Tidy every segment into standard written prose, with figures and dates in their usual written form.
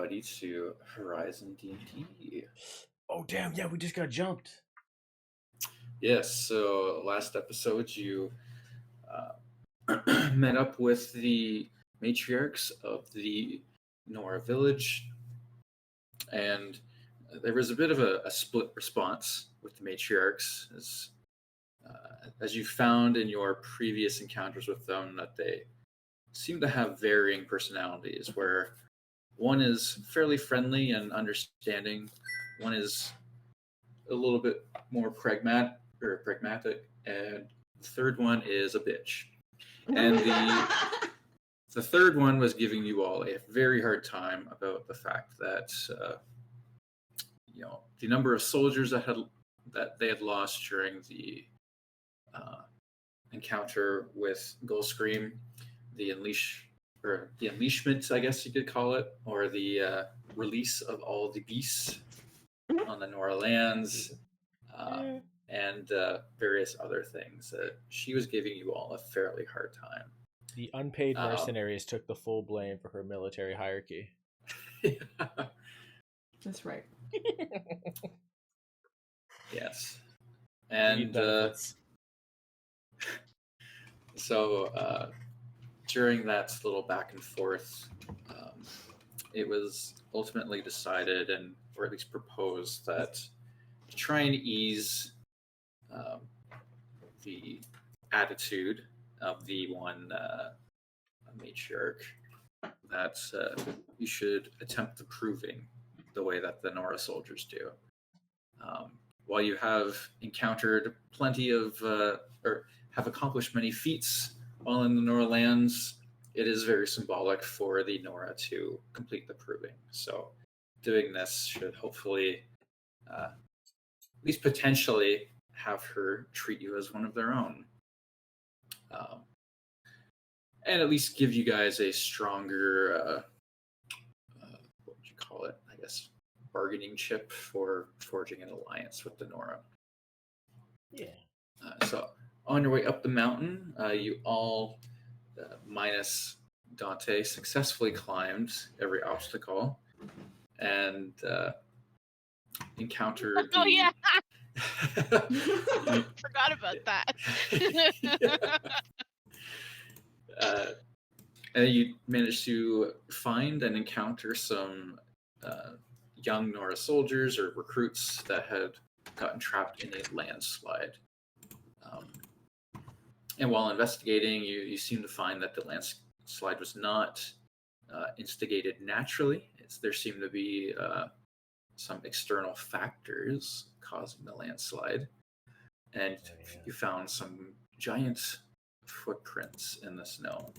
everybody to Horizon D&D. Oh, damn. Yeah, we just got jumped. Yes, so last episode you met up with the matriarchs of the Nora village, and there was a bit of a split response with the matriarchs, as you found in your previous encounters with them that they seem to have varying personalities, where one is fairly friendly and understanding, one is a little bit more pragmatic, and the third one is a bitch. And the third one was giving you all a very hard time about the fact that the number of soldiers that they had lost during the encounter with Gullscream, the unleashment, I guess you could call it, or the release of all the beasts on the Nora lands, and various other things. She was giving you all a fairly hard time. The unpaid mercenaries took the full blame for her military hierarchy. Yeah. That's right. Yes. And so during that little back and forth, it was ultimately decided, or at least proposed, that to try and ease the attitude of the one matriarch, that you should attempt the proving the way that the Nora soldiers do. While you have encountered plenty of, or have accomplished many feats while in the Nora lands, it is very symbolic for the Nora to complete the proving. So doing this should hopefully, at least potentially, have her treat you as one of their own. And at least give you guys a stronger, what would you call it? I guess bargaining chip for forging an alliance with the Nora. Yeah. So on your way up the mountain, you all, minus Dante, successfully climbed every obstacle and encountered. Oh yeah. Forgot about that. And you managed to find and encounter some young Nora soldiers or recruits that had gotten trapped in a landslide. And while investigating, you seem to find that the landslide was not instigated naturally. There seemed to be some external factors causing the landslide. And you found some giant footprints in the snow.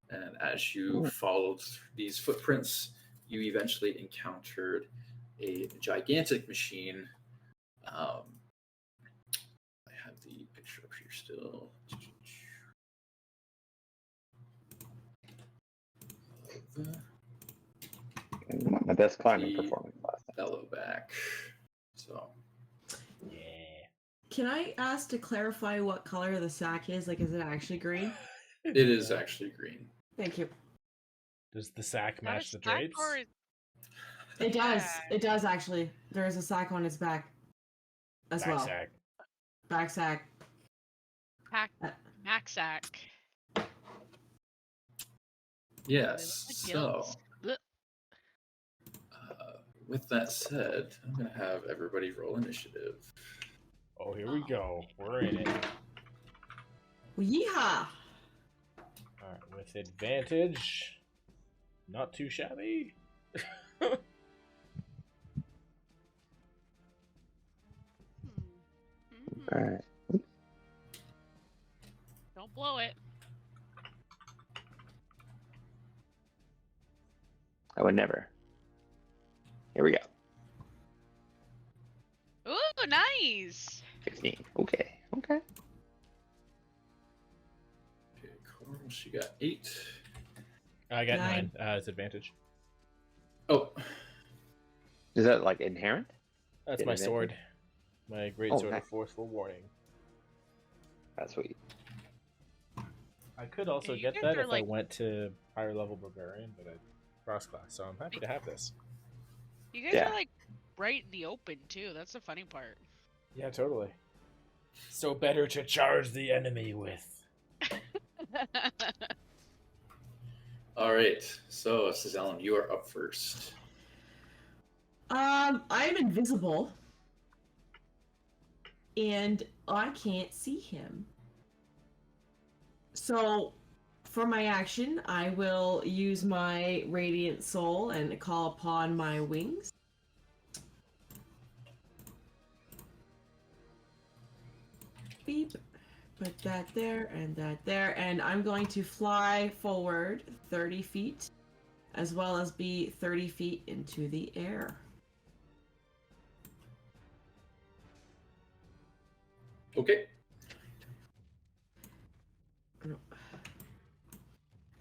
And as you followed these footprints, you eventually encountered a gigantic machine. I have the picture up here still. My best climbing performance last time. Bellowback. So. Yeah. Can I ask to clarify what color the sack is? Like, is it actually green? It is actually green. Thank you. Does the sack match the drapes? It does. It does, actually. There is a sack on its back as well. Sack. Back sack. Mac sack. Yes, so with that said, I'm going to have everybody roll initiative. Oh, here we go. We're in it. Yeehaw! Alright, with advantage. Not too shabby. Alright. Don't blow it. I would never. Here we go. Ooh, nice. 16. Okay. Okay, Coral, she got 8. I got 9. It's advantage. Oh. Is that like inherent? That's my sword. My great sword of forceful warning. That's sweet. I could also get that if I went to higher level barbarian, but cross class, so I'm happy to have this. You guys Yeah. are like right in the open too. That's the funny part. Yeah, totally. So better to charge the enemy with. All right. So, Ellen, you are up first. I'm invisible, and I can't see him. So, for my action, I will use my Radiant Soul and call upon my wings. Beep. Put that there and that there, and I'm going to fly forward 30 feet, as well as be 30 feet into the air. Okay.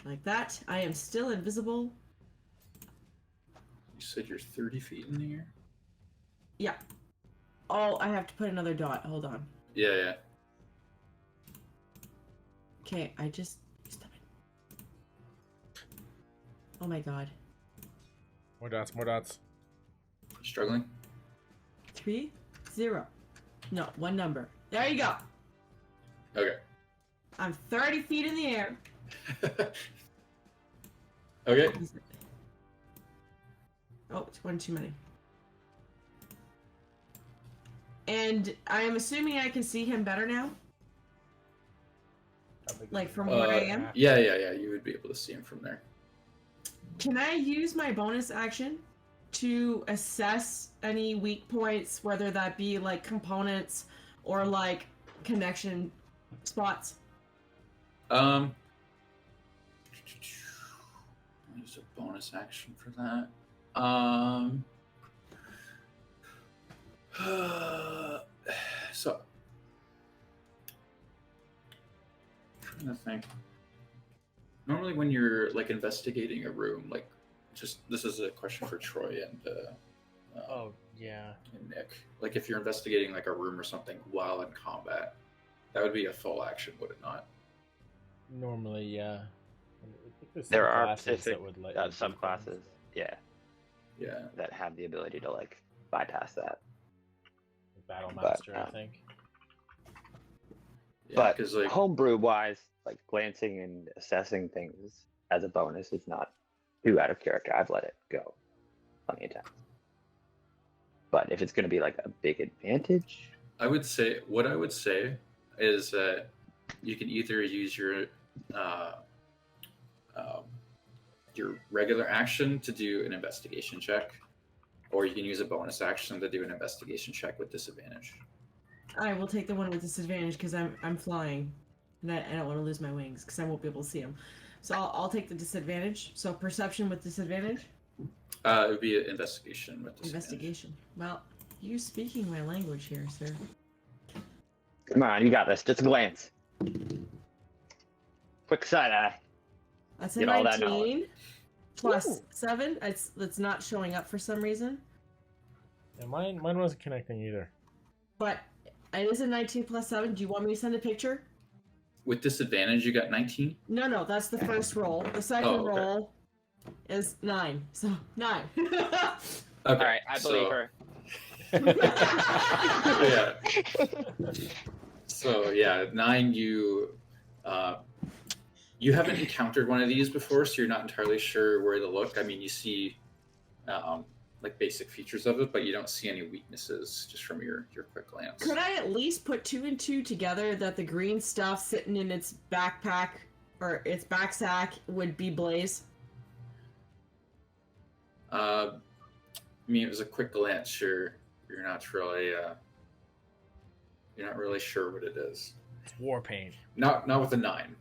Like that. I am still invisible. You said you're 30 feet in the air? Yeah. Oh, I have to put another dot. Hold on. Yeah. Okay, I just... Stop it. Oh my god. More dots. Struggling? 3, 0. No, one number. There you go. Okay. I'm 30 feet in the air. Okay. Oh, it's one too many. And I'm assuming I can see him better now? Like from where I am? Yeah. You would be able to see him from there. Can I use my bonus action to assess any weak points, whether that be like components or like connection spots? Use a bonus action for that. So, I'm trying to think. Normally, when you're like investigating a room, like this is a question for Troy and Oh, yeah. and Nick. Like, if you're investigating like a room or something while in combat, that would be a full action, would it not? Normally, yeah. I think there's There some are classes specific that would let you do subclasses, things. yeah, Yeah. that have the ability to like bypass that. Battle But, Master, I think. Yeah, But because like homebrew wise, like glancing and assessing things as a bonus is not too out of character. I've let it go plenty of times. But if it's going to be like a big advantage, I would say is that you can either use your regular action to do an investigation check, or you can use a bonus action to do an investigation check with disadvantage. I will take the one with disadvantage because I'm flying, and I don't want to lose my wings because I won't be able to see him. So I'll take the disadvantage. So perception with disadvantage. It would be an investigation with disadvantage. Investigation. Well, you're speaking my language here, sir. come on, you got this. Just glance. Quick side eye. That's a Get all that 19 plus Ooh. 7. It's not showing up for some reason. Yeah, mine wasn't connecting either. But it is a 19 plus 7. Do you want me to send a picture? With disadvantage, you got 19. No, that's the first roll. The second Oh, okay. roll is 9. So 9. Okay, All right, I believe her. Yeah. So yeah, 9. You haven't encountered one of these before, so you're not entirely sure where to look. I mean, you see like basic features of it, but you don't see any weaknesses just from your quick glance. Could I at least put 2 and 2 together that the green stuff sitting in its backpack or its back sack would be Blaze? I mean, it was a quick glance. You're not really sure what it is. It's war paint. Not with a 9.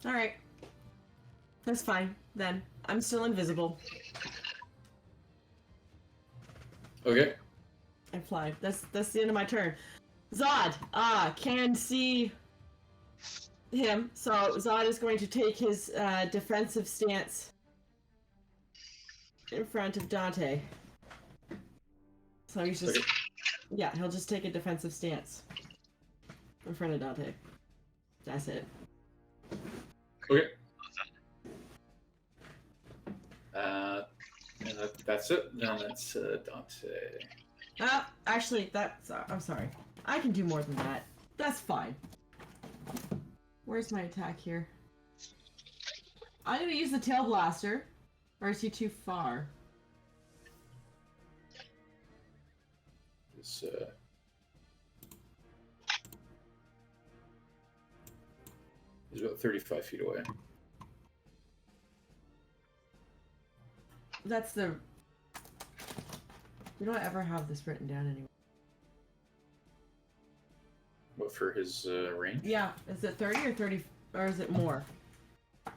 All right. That's fine, then. I'm still invisible. Okay. I fly. That's the end of my turn. Zod, can see him. So Zod is going to take his defensive stance in front of Dante. So he's just, Okay. yeah, he'll just take a defensive stance in front of Dante. That's it. Okay. That's it. Then it's Dante. Actually, that's. I'm sorry. I can do more than that. That's fine. Where's my attack here? I'm gonna use the tail blaster. Or is he too far? It's, he's about 35 feet away. That's the. We don't ever have this written down anymore. What for his range? Yeah, is it 30 or 30, or is it more? I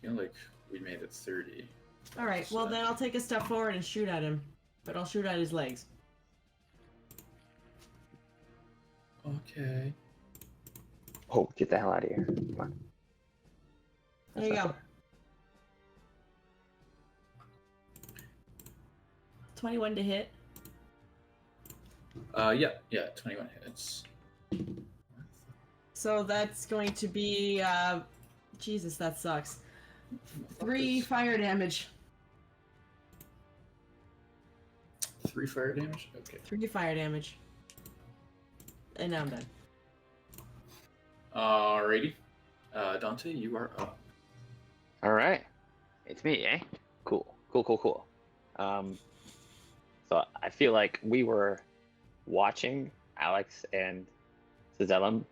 feel like we made it 30. All right, well then I'll take a step forward and shoot at him, but I'll shoot at his legs. Okay. Oh, get the hell out of here. Come on. There you That's go. not 21 to hit. Yeah, 21 hits. So that's going to be, Jesus, that sucks. 3 fire damage. 3 fire damage? Okay. 3 fire damage. And now I'm done. Alrighty. Dante, you are up. All right, it's me, eh? Cool. So I feel like we were watching Alex and Cezellum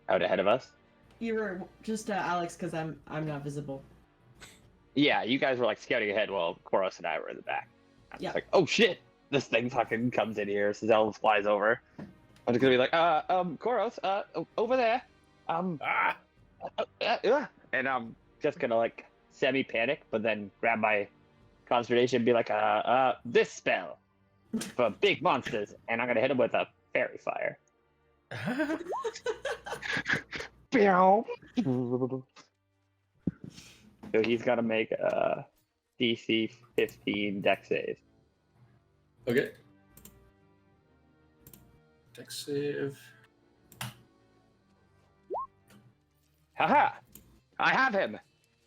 out ahead of us. You were just Alex, because I'm not visible. Yeah, you guys were like scouting ahead while Koros and I were in the back. I'm Yeah. just like, oh shit, this thing fucking comes in here. Cezellum flies over. I'm just gonna be like, Koros, over there. And I'm just gonna like semi-panic, but then grab my consternation and be like, this spell for big monsters, and I'm gonna hit him with a fairy fire. So he's gotta make a DC 15 dex save. Okay. Dex save. Haha! I have him!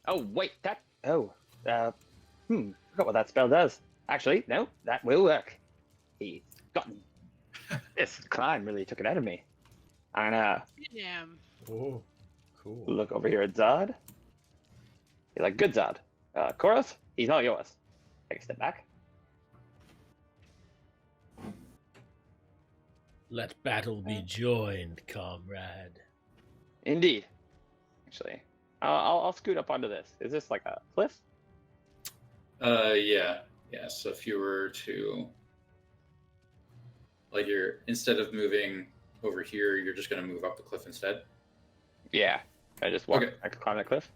Oh, wait, forgot what that spell does. Actually, no, that will work. He's gotten. This climb really took it out of me. I'm gonna Damn. Oh, cool. look over here at Zod. He's like, good Zod. Koros, he's all yours. Take a step back. Let battle be joined, comrade. Indeed. Actually, I'll scoot up onto this. Is this like a cliff? Yeah. So if you were to, like, instead of moving over here, you're just gonna move up the cliff instead. Yeah. I just walk. Okay. I could climb that cliff.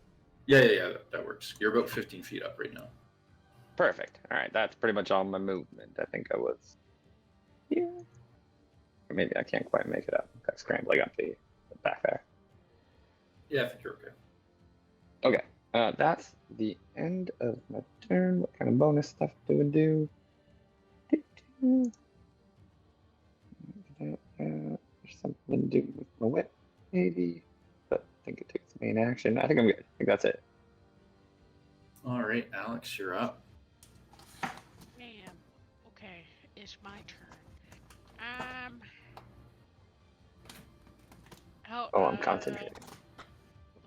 Yeah. That works. You're about 15 feet up right now. Perfect. All right, that's pretty much all my movement. I think I was. Yeah. Or maybe I can't quite make it up. I'm scrambling up the back there. Yeah, I think you're okay. Okay. That's the end of my turn. What kind of bonus stuff do we do? There's something to do with my whip, maybe. But I think it takes the main action. I think I'm good. I think that's it. All right, Alex, you're up. Damn. Okay, it's my turn. Oh, I'm concentrating.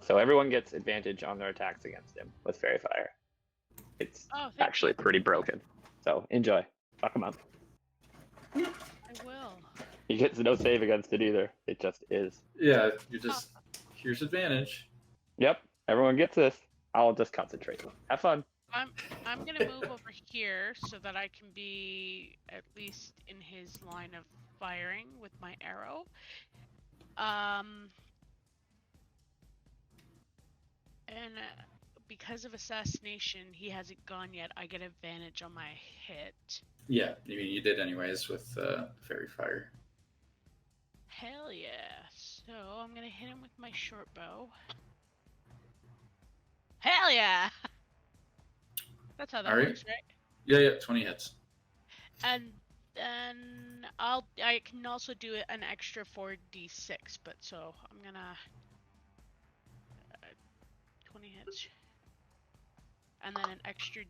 So everyone gets advantage on their attacks against him with Fairy Fire. It's actually pretty broken. So enjoy. Fuck him up. I will. He gets no save against it either. It just is. Yeah, you just here's advantage. Yep. Everyone gets this. I'll just concentrate. Have fun. I'm gonna move over here so that I can be at least in his line of firing with my arrow. And because of assassination, he hasn't gone yet. I get advantage on my hit. Yeah, I mean you did anyways with Fairy Fire. Hell yeah! So I'm gonna hit him with my short bow. Hell yeah! That's how that All right. works, right? Yeah, 20 hits. And then I can also do an extra 4d6, but so I'm gonna 20 hits. and then an extra,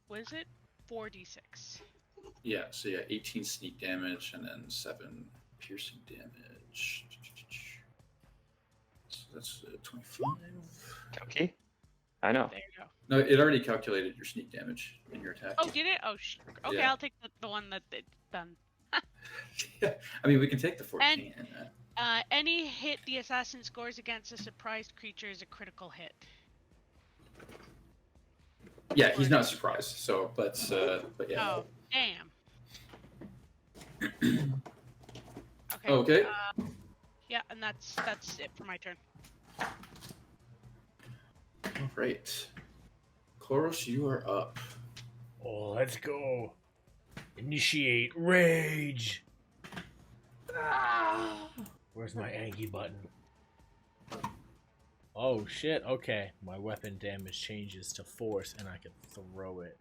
what is it? 4d6. Yeah, so yeah, 18 sneak damage and then 7 piercing damage. So that's 25. Okay. I know. There you go. No, it already calculated your sneak damage in your attack. Oh, did it? Oh, okay. Yeah. I'll take the one that it's done. Yeah, I mean, we can take the 14. Any hit the assassin scores against a surprised creature is a critical hit. Yeah, he's not surprised. So, but yeah. Oh, damn. Okay. Okay. Yeah, and that's it for my turn. All right. Chloros, you are up. Oh, let's go. Initiate rage. Where's my Angie button? Oh shit, okay. My weapon damage changes to force and I can throw it.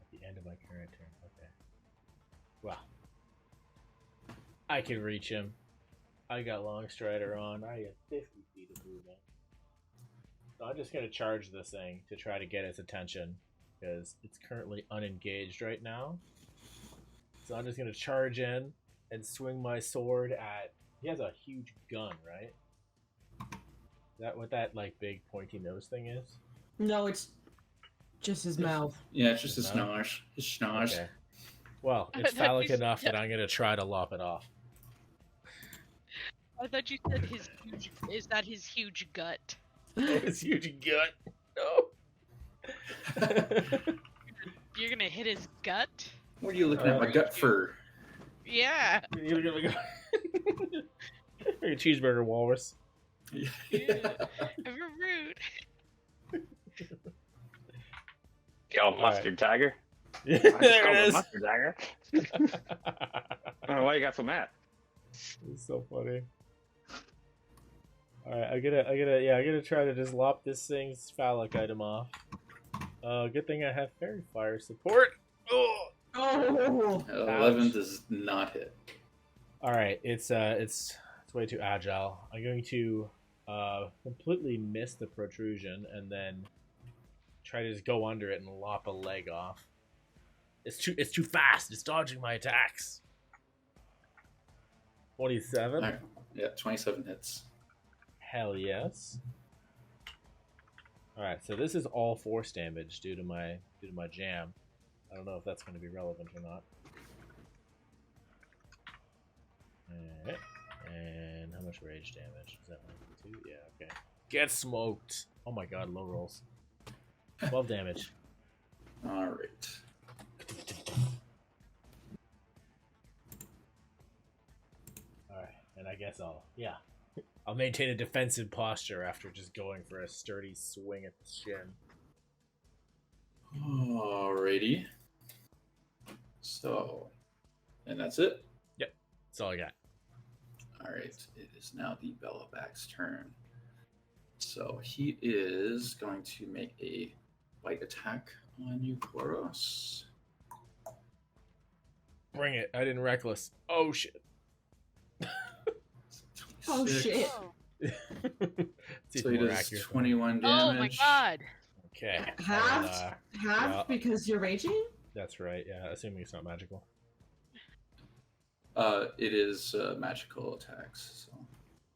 At the end of my current turn, okay. Well. I can reach him. I got Long Strider on. I have 50 feet of movement. So I'm just gonna charge this thing to try to get its attention. Because it's currently unengaged right now. So I'm just gonna charge in and swing my sword at... He has a huge gun, right? Is that what that like big pointy nose thing is? No, it's just his mouth. Yeah, it's just a No? snarsh. His snarsh. Okay. Well, it's thought phallic you enough said- that I'm gonna try to lop it off. I thought you said his huge. Is that his huge gut? Oh, his huge gut. No. You're gonna hit his gut? What are you looking at? My gut fur. Yeah. You're gonna go. A cheeseburger walrus. Ew. You're rude. Yo, mustard tiger. Yeah, I just there called it him is. mustard tiger. I don't know why you got so mad. It's so funny. Alright, I'm gonna try to just lop this thing's phallic item off. Good thing I have fairy fire support. Oh! Oh, 11 does not hit. Alright, it's way too agile. I'm going to completely miss the protrusion and then try to just go under it and lop a leg off. It's too fast. It's dodging my attacks. 27. All right. Yeah, 27 hits. Hell yes. All right, so this is all force damage due to my jam. I don't know if that's going to be relevant or not. Alright. And how much rage damage? Is that 1, 2? Yeah, okay. Get smoked. Oh my god, low rolls. 12 damage. All right. Alright, and I guess I'll maintain a defensive posture after just going for a sturdy swing at the shin. Alrighty. So, and that's it. That's all I got. All right. It is now the Bellowback's turn. So he is going to make a bite attack on you, Chloros. Bring it. I didn't reckless. Oh shit. Oh, 26. shit. Oh. It's So even he more does accurate. 21 damage. Oh my god. Okay. Halved? Halved yeah. because you're raging? That's right. Yeah, assuming it's not magical. It is magical attacks. So.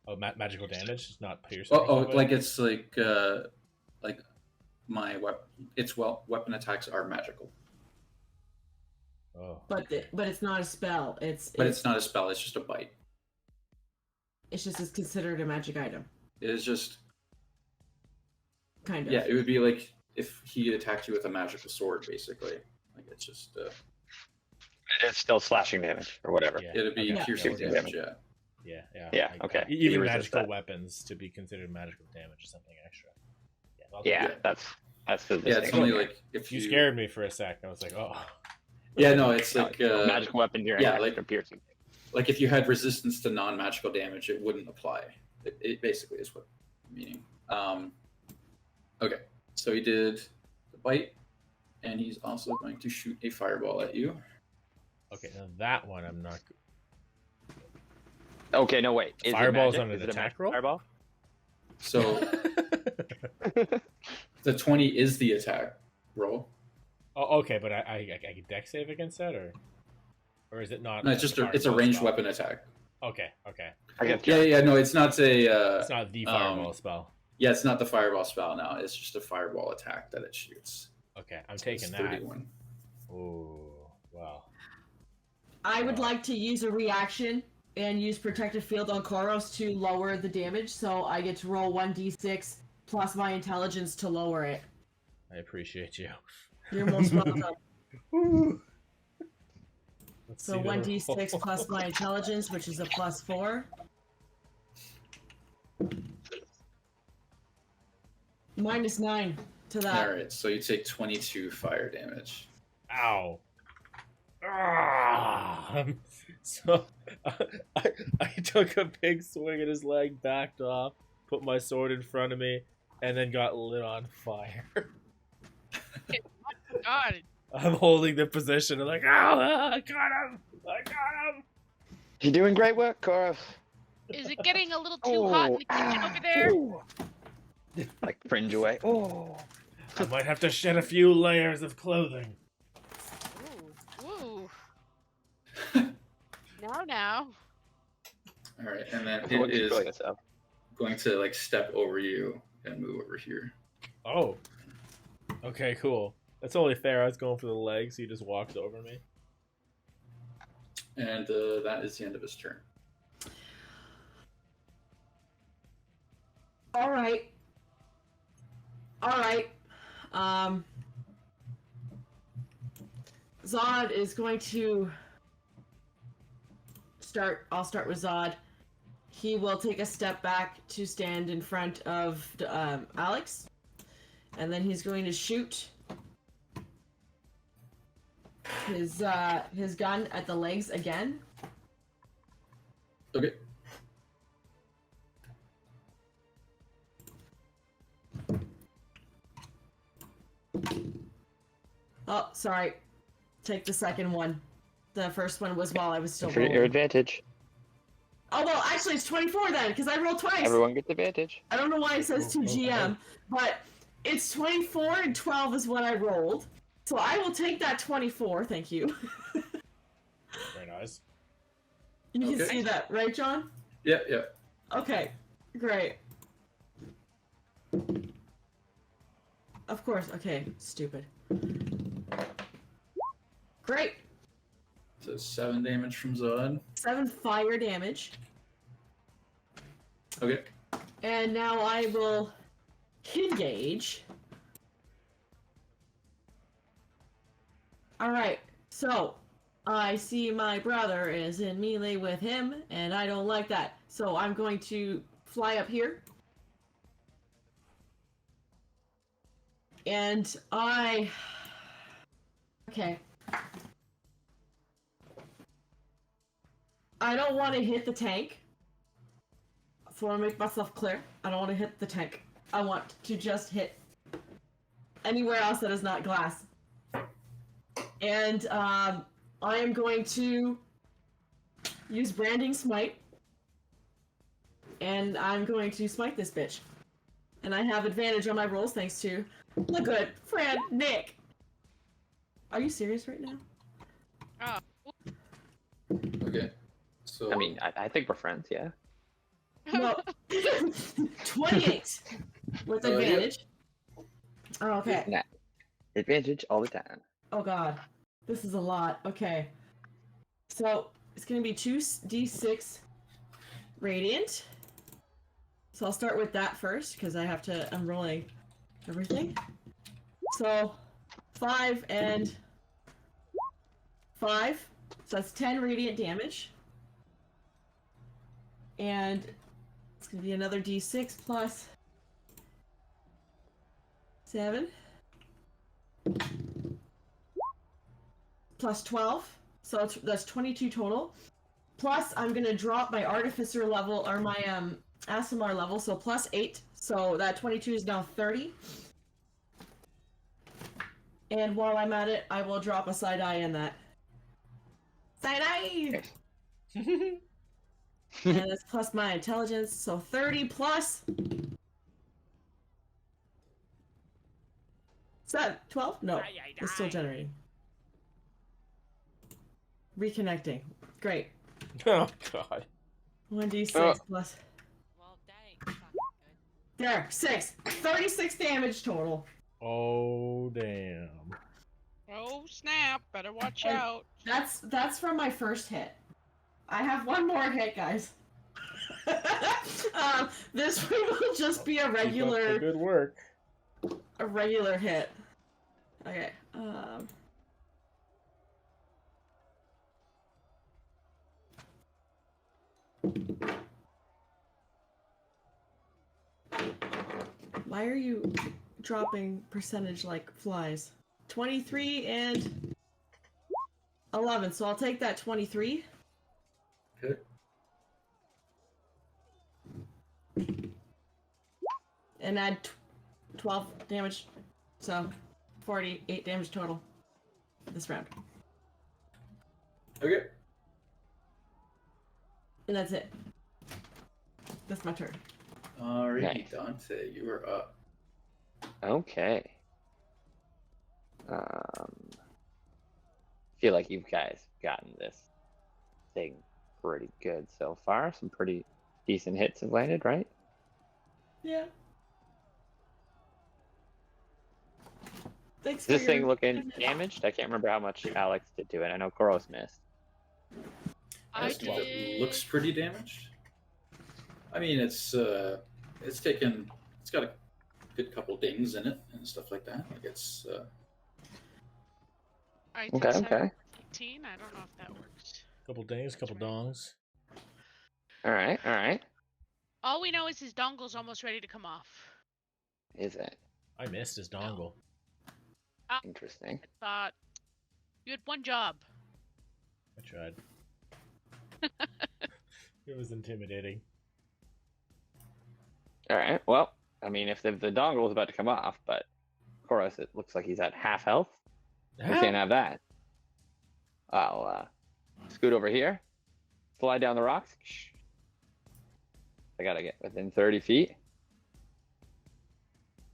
Oh, magical damage, it's not piercing. or Oh, something? like it's like my weapon attacks are magical, Oh. But it's not a spell. It's not a spell. It's just a bite. it's considered a magic item, It is just kind of. yeah. It would be like if he attacked you with a magical sword, basically. Like it's just It's still slashing damage or whatever. Yeah. it'd be Okay. piercing Yeah. damage. Yeah. Yeah. Yeah, like okay. that. You Even resist magical that. weapons to be considered magical damage is something extra. Yeah, I'll Yeah, take it. that's the Yeah, it's distinction. only like if You scared me for a sec. I was like, oh. Yeah, no, it's like magical weapon during yeah, extra like- piercing. like if you had resistance to non-magical damage, it wouldn't apply. It basically is what I'm meaning. Okay, so he did the bite, and he's also going to shoot a fireball at you. Okay, now that one I'm not. Okay, no wait. Is Fireball's it on magic? an Is it a attack magic roll? Fireball? So The 20 is the attack roll. Oh, okay, but I can dex save against that, or is it not? No, it's just it's a ranged weapon attack. Okay, okay. Yeah. No, it's not a. It's not the fireball spell. Yeah, it's not the fireball spell now. It's just a fireball attack that it shoots. Okay, I'm So taking it's that. 31. Ooh, wow. I would like to use a reaction and use Protective Field on Koros to lower the damage, so I get to roll 1d6 plus my intelligence to lower it. I appreciate you. You're most welcome. Let's So see the 1d6 roll. plus my intelligence, which is a +4. -9 to that. All right, so you take 22 fire damage. Ow. Ah. So I took a big swing at his leg, backed off, put my sword in front of me, and then got lit on fire. God. I'm holding the position. I'm like, oh, I got him! I got him! You're doing great work, Koros. Is it getting a little too hot in the kitchen over there? Like fringe away. Oh. I might have to shed a few layers of clothing. Ooh. Now. All right, and then Everyone it is control yourself. going to like step over you and move over here. Oh. Okay, cool. That's only fair. I was going for the legs. He just walked over me. And that is the end of his turn. All right. Zod is going to start. I'll start with Zod. He will take a step back to stand in front of Alex, and then he's going to shoot his gun at the legs again. Okay. Oh, sorry. Take the second one. The first one was while I was still For your rolling. advantage. Oh, well, actually, it's 24 then, because I rolled twice. Everyone gets advantage. I don't know why it says to Oh, GM, but it's 24 and 12 is what I rolled. So I will take that 24, thank you. Very nice. You can Okay. see that, right, John? Yeah. Okay, great. Of course, okay, stupid. Great. So 7 damage from Zod. 7 fire damage. Okay. And now I will engage. Alright, so I see my brother is in melee with him, and I don't like that. So I'm going to fly up here. And okay. I don't want to hit the tank. So I want to make myself clear. I don't want to hit the tank. I want to just hit anywhere else that is not glass. And I am going to use Branding Smite. And I'm going to smite this bitch. And I have advantage on my rolls thanks to the good friend Nick. Are you serious right now? Oh. Okay. So I mean, I think we're friends, yeah. No. 28 with yeah. advantage. Oh, okay. Nah. Advantage all the time. Oh god. This is a lot. Okay. So it's gonna be 2d6 radiant. So I'll start with that first because I'm rolling everything. So 5 and 5. So that's 10 radiant damage. And it's gonna be another d6 plus 7. Plus 12. So that's 22 total. Plus I'm gonna drop my artificer level or my Asimar level, so plus 8. So that 22 is now 30. And while I'm at it, I will drop a side eye in that. Side eye! And it's plus my intelligence, so 30 plus Is that 12? No, it's still generating. Reconnecting. Great. Oh god. 1d6 plus. Well, that ain't fucking good. There, 6. 36 damage total. Oh damn. Oh snap! Better watch And out. That's from my first hit. I have one more hit, guys. This one will just be a Keep up the regular good work. hit. Okay. Why are you dropping percentage like flies? 23 and 11, so I'll take that 23. Okay. And add 12 damage, so 48 damage total this round. Okay. And that's it. That's my turn. Alrighty, Nice. Dante, you are up. Okay. Feel like you guys gotten this thing pretty good so far. Some pretty decent hits have landed, right? Yeah. Thanks Is for this thing your... looking damaged? I can't remember how much Alex did to it. I know Koros missed. I Asking if it did. looks pretty damaged. I mean, it's got a good couple dings in it and stuff like that. Like it's I did Okay, 7 okay. 18. I don't know if that works. Couple dings, couple dongs. All right, all right. All we know is his dongle's almost ready to come off. Is it I missed his dongle. interesting? I thought you had one job. I tried. It was intimidating. All right. Well, I mean, if the dongle was about to come off, but Koros, it looks like he's at half health. We can't have that. I'll scoot over here, slide down the rocks. I gotta get within 30 feet.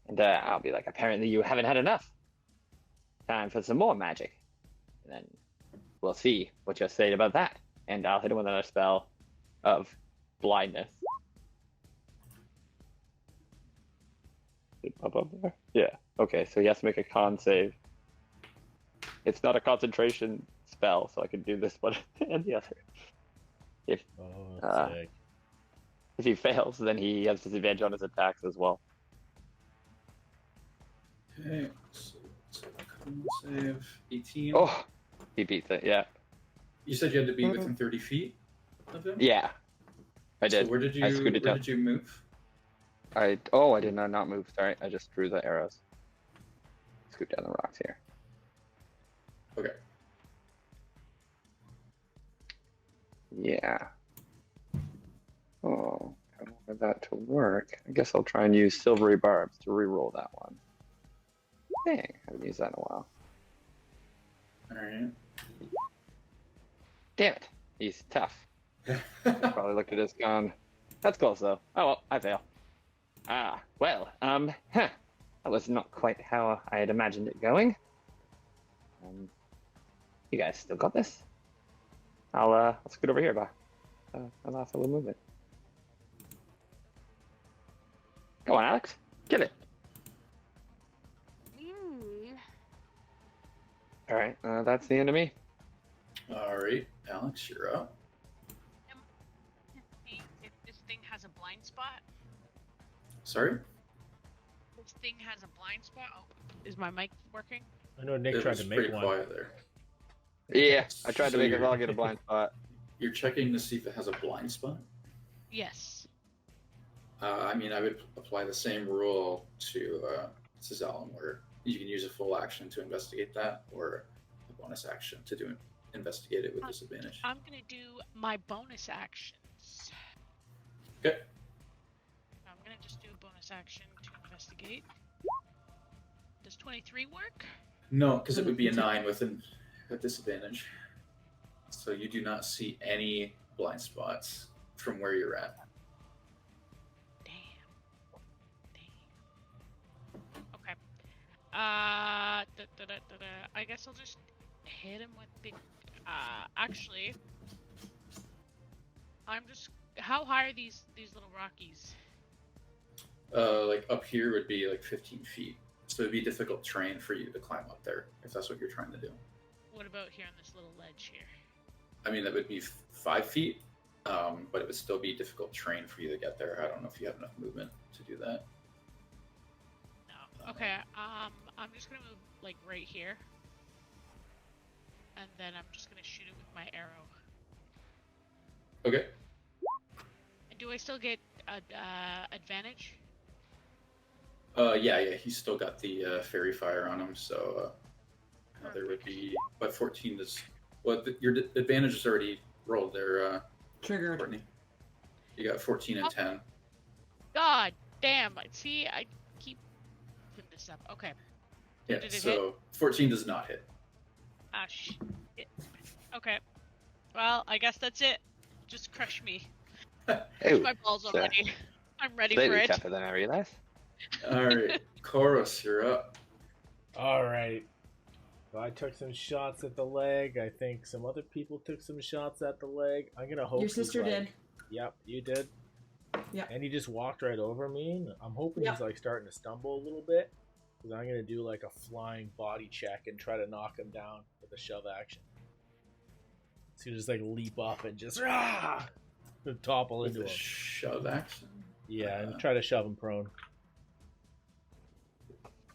And I'll be like, apparently you haven't had enough. Time for some more magic. And then we'll see what you say about that. And I'll hit him with another spell of blindness. Did it pop up there? Yeah. Okay, so he has to make a con save. It's not a concentration spell, so I can do this one and the other. Oh, sick. If he fails, then he has disadvantage on his attacks as well. okay. So con save 18. Oh, he beats it. Yeah. You said you had to be within 30 feet of him. Yeah. I did. So where did I scooted down. did you move? I did not move. Sorry, I just drew the arrows. Scoot down the rocks here. Okay. Yeah. Oh, I don't want that to work. I guess I'll try and use silvery barbs to re-roll that one. Dang, I haven't used that in a while. All right. Damn it, he's tough. Probably looked at his gun. That's close though. Oh well, I fail. That was not quite how I had imagined it going. You guys still got this? I'll scoot over here, by a last little movement. Go on, Alex. Get it. All right, that's the end of me. All right, Alex, you're up. If this thing has a blind spot. Sorry. This thing has a blind spot. Oh, is my mic working? I know Nick It tried was to pretty make one. quiet there. Yeah, I tried to So make us you're- all get a blind spot. You're checking to see if it has a blind spot. Yes. I mean, I would apply the same rule to Zalem, where you can use a full action to investigate that, or a bonus action to investigate it with disadvantage. I'm gonna do my bonus actions. Okay. I'm gonna just do a bonus action to investigate. Does 23 work? No, because it would be a 9 with a disadvantage. So you do not see any blind spots from where you're at. Damn. Okay. I guess I'll just hit him with the. Actually, I'm just. How high are these little rockies? Like up here would be like 15 feet, so it'd be difficult terrain for you to climb up there if that's what you're trying to do. What about here on this little ledge here? I mean, that would be 5 feet, but it would still be difficult terrain for you to get there. I don't know if you have enough movement to do that. No. Okay. I'm just gonna move like right here, and then I'm just gonna shoot it with my arrow. Okay. And do I still get advantage? Yeah, he's still got the fairy fire on him, so there would be. But 14 is. Well, your advantage is already rolled there, Triggered. Courtney. You got 14 and 10. God damn! See, I keep putting this up. Okay. Yeah, Did it so hit? 14 does not hit. Ah, shit. Okay. Well, I guess that's it. Just crush me. Ooh, My balls so already. I'm ready for slightly it. tougher than I realized. All right, Koros, you're up. All right. So I took some shots at the leg. I think some other people took some shots at the leg. I'm gonna hope Your he's sister like- did. Yep, you did. Yep. And he just walked right over me. I'm hoping Yep. he's like starting to stumble a little bit, because I'm gonna do like a flying body check and try to knock him down with a shove action. So you just like leap up and just topple With into a him. shove action. Yeah, and try to shove him prone.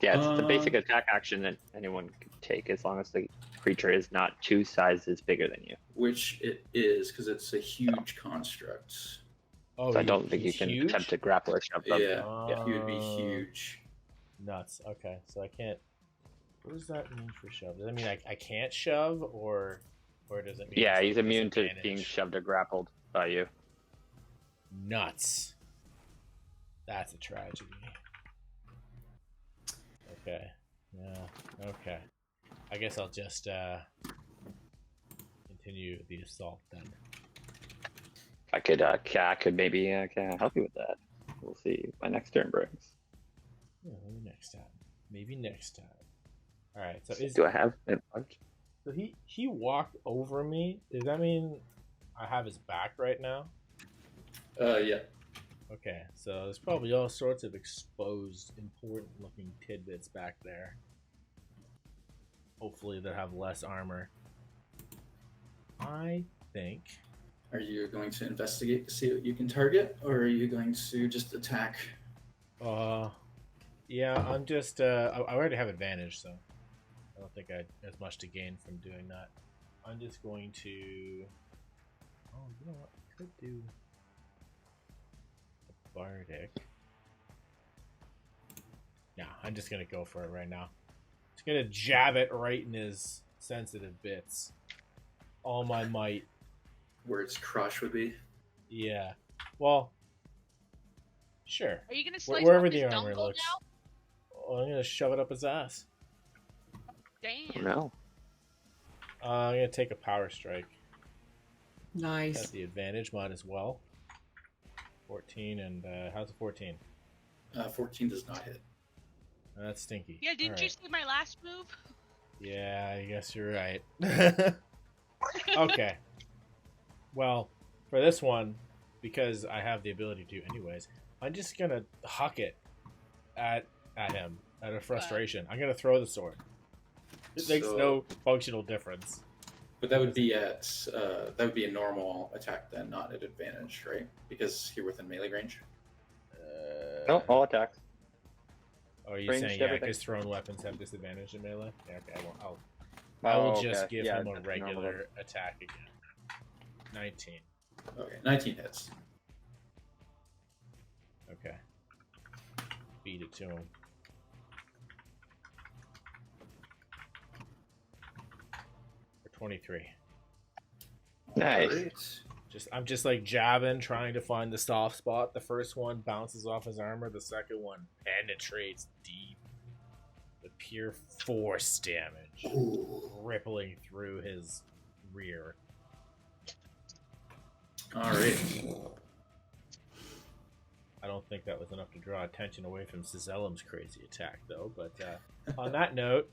Yeah, it's the basic attack action that anyone can take as long as the creature is not 2 sizes bigger than you. Which it is, because it's a huge construct. Oh, So I don't think you he's can huge? attempt to grapple or shove them. Yeah, he would be huge. Nuts. Okay, so I can't. What does that mean for shove? Does that mean I can't shove, or does it mean? Yeah, it's he's like immune to disadvantage? being shoved or grappled by you. Nuts. That's a tragedy. Okay. Yeah. Okay. I guess I'll just continue the assault then. I could maybe help you with that. We'll see what my next turn brings. Yeah, maybe next time. Maybe next time. All right. So Do I have it? So he walked over me. Does that mean I have his back right now? Yeah. Okay, so there's probably all sorts of exposed, important-looking tidbits back there. Hopefully they have less armor. I think... Are you going to investigate to see what you can target, or are you going to just attack? Yeah, I'm just... I already have advantage, so I don't think I have much to gain from doing that. I'm just going to... Oh, you know what? I could do... Bardic. Nah, I'm just gonna go for it right now. Just gonna jab it right in his sensitive bits. All my might. Where its crush would be? Yeah. Well, sure. Are you gonna slice Wherever off the his armor dongle looks. now? Oh, I'm gonna shove it up his ass. Damn. No. I'm gonna take a power strike. Nice. Got the advantage, might as well. 14 and how's a 14? 14 does not hit. That's stinky. Yeah, didn't you see my last move? Yeah, I guess you're right. Okay. Well, for this one, because I have the ability to anyways, I'm just gonna huck it at him out of frustration. I'm gonna throw the sword. It makes no functional difference. But that would be a normal attack then, not at advantage, right? Because you're within melee range. No, all attacks. Oh, are you Ranged saying yeah? everything. Because thrown weapons have disadvantage in melee. Yeah, okay. I will just give him a that's regular normal. attack again. 19. Okay, 19 hits. Okay. Beat it to him. For 23. Nice. Great. I'm just like jabbing, trying to find the soft spot. The first one bounces off his armor. The second one penetrates deep with pure force damage, rippling through his rear. All right. I don't think that was enough to draw attention away from Cizelum's crazy attack, though. But on that note,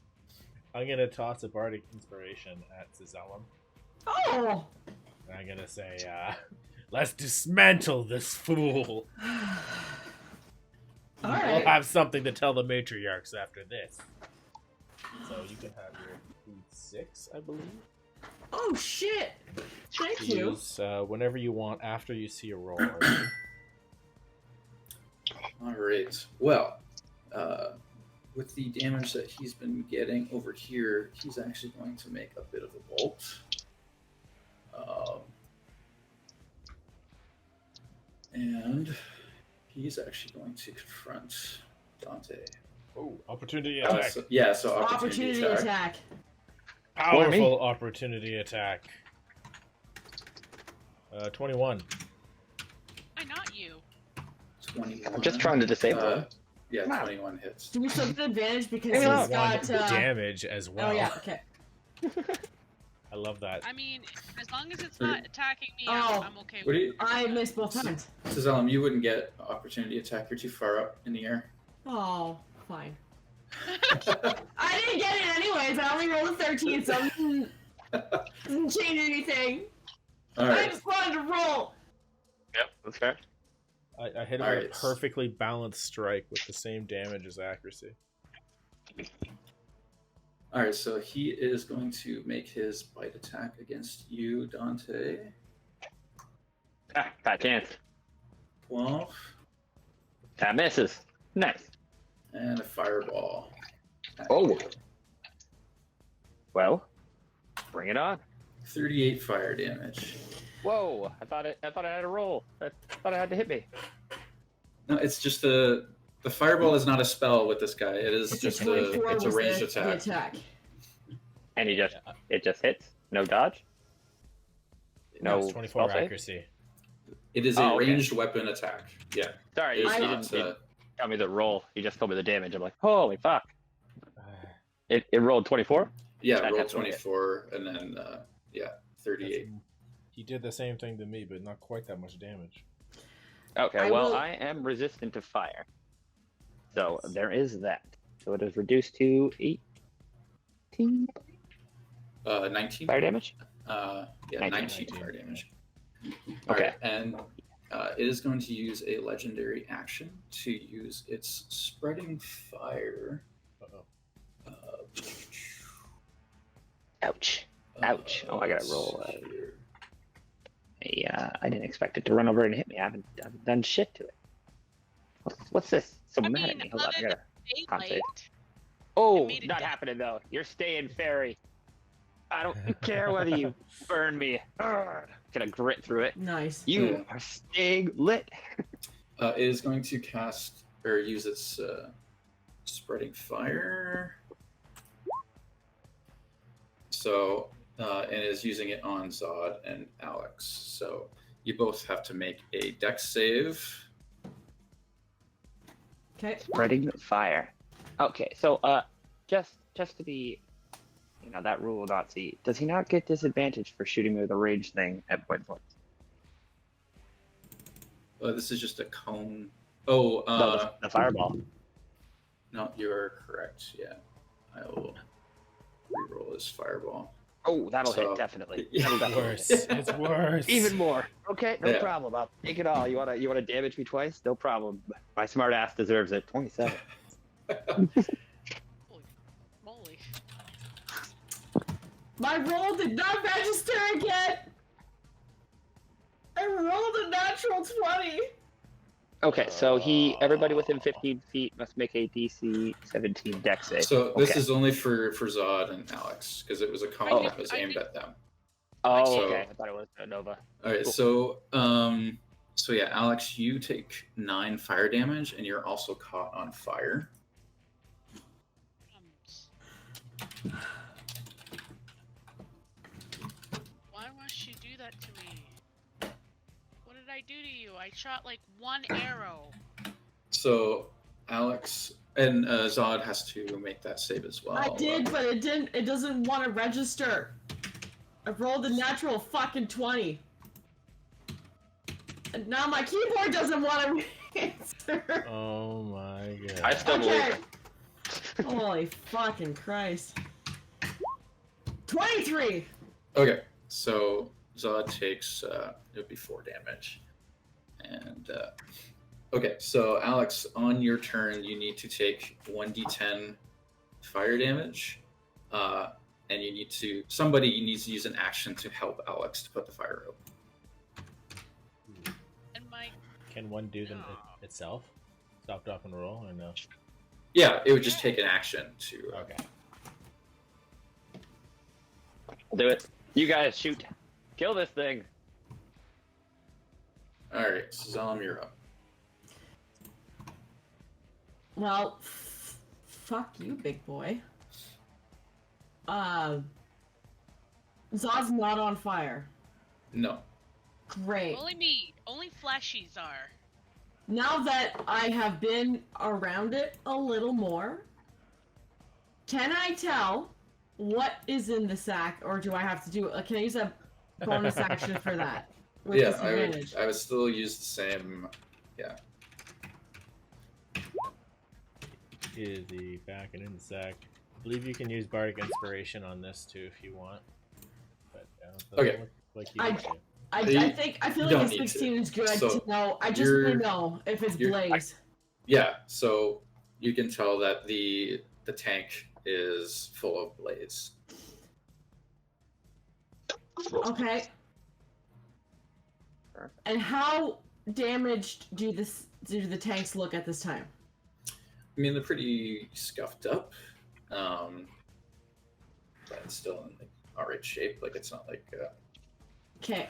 I'm gonna toss a bardic inspiration at Zellum. Oh! And I'm gonna say, let's dismantle this fool. All We'll right. have something to tell the matriarchs after this. So you can have your food 6, I believe. Oh shit! Thank To you. use whenever you want after you see a roll. All right. Well, with the damage that he's been getting over here, he's actually going to make a bit of a bolt. And he's actually going to confront Dante. Oh, opportunity attack. So opportunity attack. Powerful opportunity attack. 21. Why not you? 21. I'm just trying to disable him. Yeah, 21 hits. Do we still get advantage because Hey, he's One got damage as well. Oh yeah, okay. I love that. I mean, as long as it's not attacking me, Oh. I'm okay What with do you, it. I missed both times. Zellum, you wouldn't get opportunity attack. You're too far up in the air. Oh, fine. I didn't get it anyways. I only rolled a 13, so it doesn't change anything. All I right. just wanted to roll. Yep, that's fair. I hit him with a perfectly balanced strike with the same damage as accuracy. All right. So he is going to make his bite attack against you, Dante. Fat chance. 12 That misses. Nice. and a fireball. Oh. Well, bring it on. 38 fire damage. Whoa! I thought I had a roll. I thought it had to hit me. No, it's just the fireball is not a spell with this guy. It is It's just a 24 it's a was ranged the attack. attack. And it just hits. No dodge. No. It's 24 spell save? accuracy. It is a Oh, okay. ranged weapon attack. Yeah. Sorry, It you is didn't tell me the roll. You just told me the damage. I'm like, holy fuck! It rolled 24. Yeah, That roll definitely hit. 24 and then 38. He did the same thing to me, but not quite that much damage. Okay, I am resistant to fire. So there is that. So it is reduced to 18 19 fire damage. 19 fire damage. Okay. Alright, and it is going to use a legendary action to use its spreading fire. Uh-oh. Ouch. Ouch. Oh, I gotta roll. Here. I didn't expect it to run over and hit me. I haven't done shit to it. What's this? So I mad mean, at me. Hold on, I other gotta. than Can't say daylight, it. Oh, made it not dead. happening though. You're staying fairy. I don't care whether you burn me. Urgh. Gonna grit through it. Nice. You are staying lit. It is going to cast or use its spreading fire. So, and is using it on Zod and Alex. So you both have to make a dex save. Okay. Spreading fire. Okay, so just to be, that rule of Nazi, does he not get disadvantage for shooting me with a range thing at point blank? This is just a cone. Oh, No, the fireball. no, you're correct. Yeah, I will reroll this fireball. Oh, that'll So- hit definitely. Yeah. That'll definitely Worse. hit. It's worse. Even more. Okay, no Yeah. problem. I'll take it all. You wanna damage me twice? No problem. My smart ass deserves it. 27. holy moly. My roll did not register again. I rolled a natural 20. Okay, so everybody within 15 feet must make a DC 17 dex save. So this Okay. is only for Zod and Alex because it was a cone Oh. that was aimed at them. Oh, So- okay. I thought it was a Nova. All right, Cool. so yeah, Alex, you take 9 fire damage, and you're also caught on fire. Why must you do that to me? What did I do to you? I shot like one arrow. So Alex and Zod has to make that save as well. I did, but it didn't. It doesn't want to register. I rolled a natural fucking 20. And now my keyboard doesn't want to answer. Oh my god. I still Okay. believe. Holy fucking Christ. 23. Okay, so Zod takes it would be 4 damage, and okay, so Alex, on your turn, you need to take 1d10 fire damage, and somebody needs to use an action to help Alex to put the fire out. And my Can one do them itself? Stop, drop, and roll, or no? Yeah, it would just take an action to. Okay. I'll do it. You guys shoot. Kill this thing. All right, Zalem, you're up. Well, fuck you, big boy. Zod's not on fire. No. Great. only fleshies are. Now that I have been around it a little more, can I tell what is in the sack, or do I have to do? Can I use a bonus action for that? With Yeah, disadvantage? I would still use the same. Yeah. Is the back and in the sack. I believe you can use Bardic Inspiration on this too if you want. But Okay. Like you need to. I feel don't like a need 16 is good So, to know. I just want to know if it's Blaze. Yeah, so you can tell that the tank is full of blaze. Okay. And how damaged do the tanks look at this time? I mean, they're pretty scuffed up, but it's still in like alright shape. Like it's not like. Okay.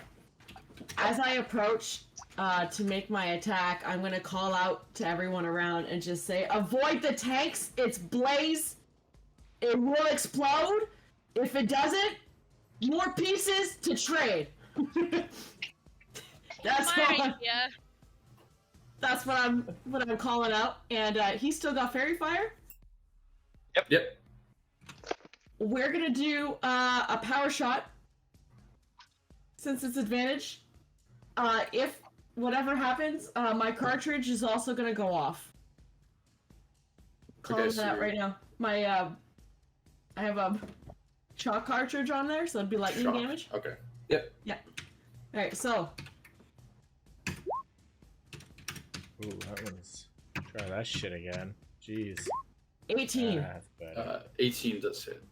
As I approach to make my attack, I'm gonna call out to everyone around and just say, "Avoid the tanks. It's Blaze. It will explode. If it doesn't, more pieces to trade." That's what I'm calling out. And he's still got fairy fire. Yep. We're gonna do a power shot since it's advantage. If whatever happens, my cartridge is also gonna go off. Calling that right now. My I have a shock cartridge on there, so it'd be lightning damage. Okay. Yep. Yeah. All right. So. Ooh, that one's. Try that shit again. Jeez. 18. That's better. 18 does hit.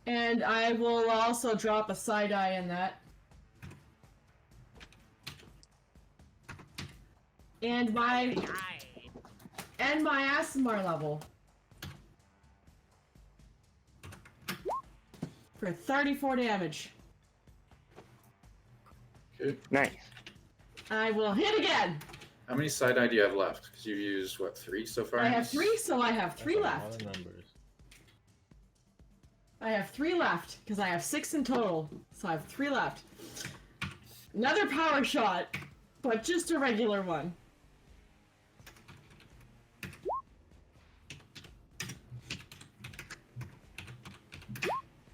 And I will also drop a side eye in that. And my ASMR level. For 34 damage. Okay. Nice. I will hit again. How many side eye do you have left? Because you used, 3 so far? I have 3, so I have 3 That's a left. lot of numbers. I have 3 left, because I have 6 in total. So I have 3 left. Another power shot, but just a regular one.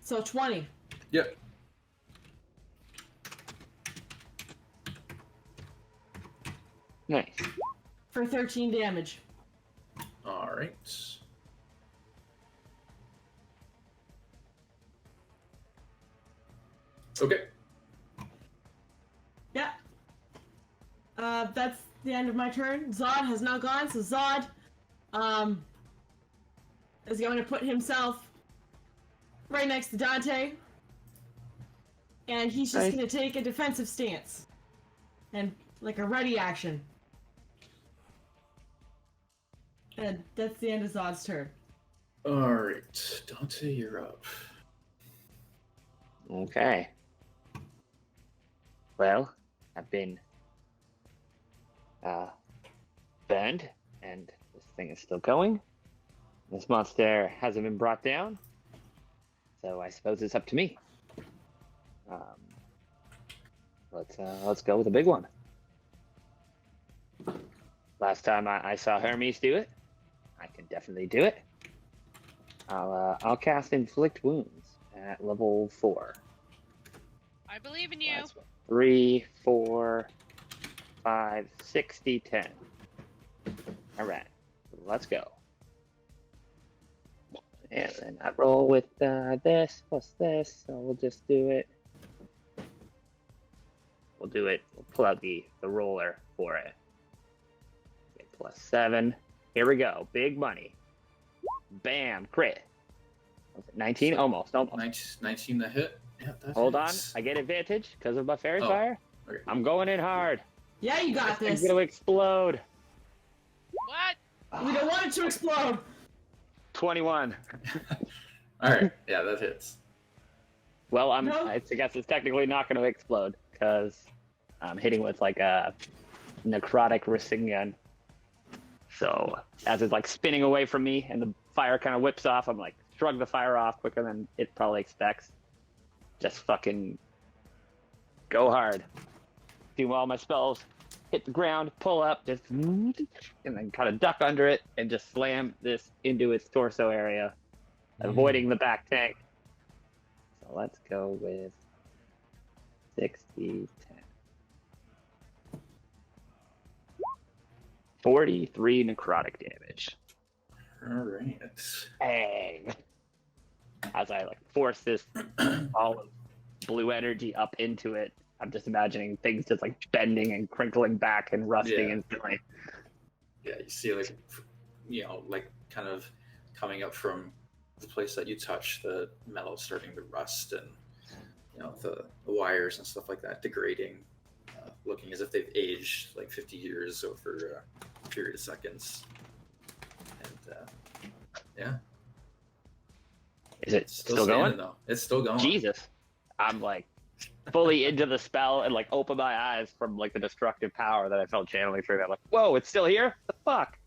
So 20. Yep. Nice. For 13 damage. Alright. Okay. Yeah. That's the end of my turn. Zod has now gone, so Zod is going to put himself right next to Dante. And he's just Nice. going to take a defensive stance. And like a ready action. And that's the end of Zod's turn. Alright. Dante, you're up. Okay. Well, I've been burned, and this thing is still going. This monster hasn't been brought down, so I suppose it's up to me. Let's go with a big one. Last time I saw Hermes do it, I can definitely do it. I'll cast Inflict Wounds at level 4. I believe in you. That's 3, 4, 5, 60, 10. All right, let's go. And then I roll with this plus this, so we'll just do it. We'll do it. We'll pull out the roller for it. Okay, plus 7. Here we go. Big money. Bam, crit. 19, almost. 19 to hit. Yeah, that Hold on, hits. I get advantage because of my fairy Oh, fire. okay. I'm going in hard. Yeah, you got It's this. gonna explode. What? We don't want it to explode. 21. All right, yeah, that hits. Well, No. I guess it's technically not going to explode because I'm hitting with like a necrotic Rasengan. So as it's like spinning away from me and the fire kind of whips off, I'm like shrug the fire off quicker than it probably expects. Just fucking go hard. Do all my spells, hit the ground, pull up, just and then kind of duck under it and just slam this into its torso area, avoiding the back tank. So let's go with 60, 10. 43 necrotic damage. All right. Bang! As I like force this ball of blue energy up into it, I'm just imagining things just like bending and crinkling back and rusting Yeah. instantly. Yeah, you see, like, like kind of coming up from the place that you touch, the metal starting to rust, and the wires and stuff like that degrading, looking as if they've aged like 50 years over a period of seconds. And yeah, Is it it's still standing, going? though. It's still going. Jesus. I'm like fully into the spell and like open my eyes from like the destructive power that I felt channeling through that. Like, whoa, it's still here? The fuck?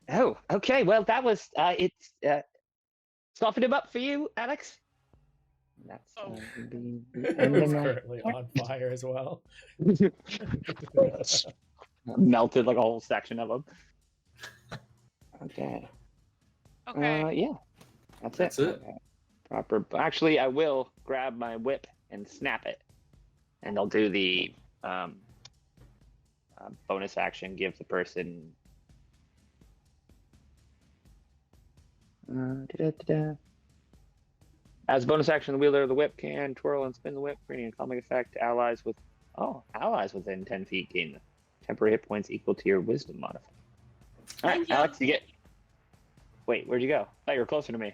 Oh, okay. Well, that was it's softened him up for you, Alex. That's the end Who's of my currently on fire as well. melted like a whole section of them. Okay. Okay. Yeah. That's That's it. it. Okay. Proper. Actually, I will grab my whip and snap it, and I'll do the bonus action. Give the person. As a bonus action, the wielder of the whip can twirl and spin the whip, creating a calming effect. Allies within 10 feet gain temporary hit points equal to your wisdom modifier. All right, Thank you. Alex, you get. Wait, where'd you go? I thought you were closer to me.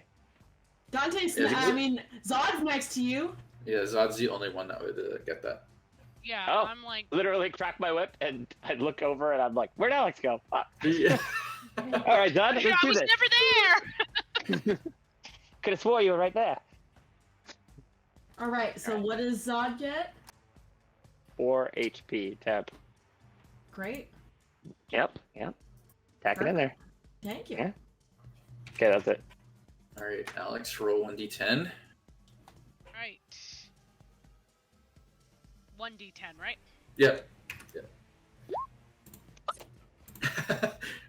Dante's. Yeah, I mean, Zod's next to you. Yeah, Zod's the only one that would get that. Yeah, Oh. I'm like, Literally crack my whip, and I look over, and I'm like, "Where'd Alex go?" Yeah. All right, Zod, let's I do was this. never there. Could have swore you were right there. All right. So what does Zod get? 4 HP tap. Great. Yep. Tack it in there. Thank you. Yeah. Okay, that's it. All right, Alex, roll 1d10. Right. 1d10, right? Yep.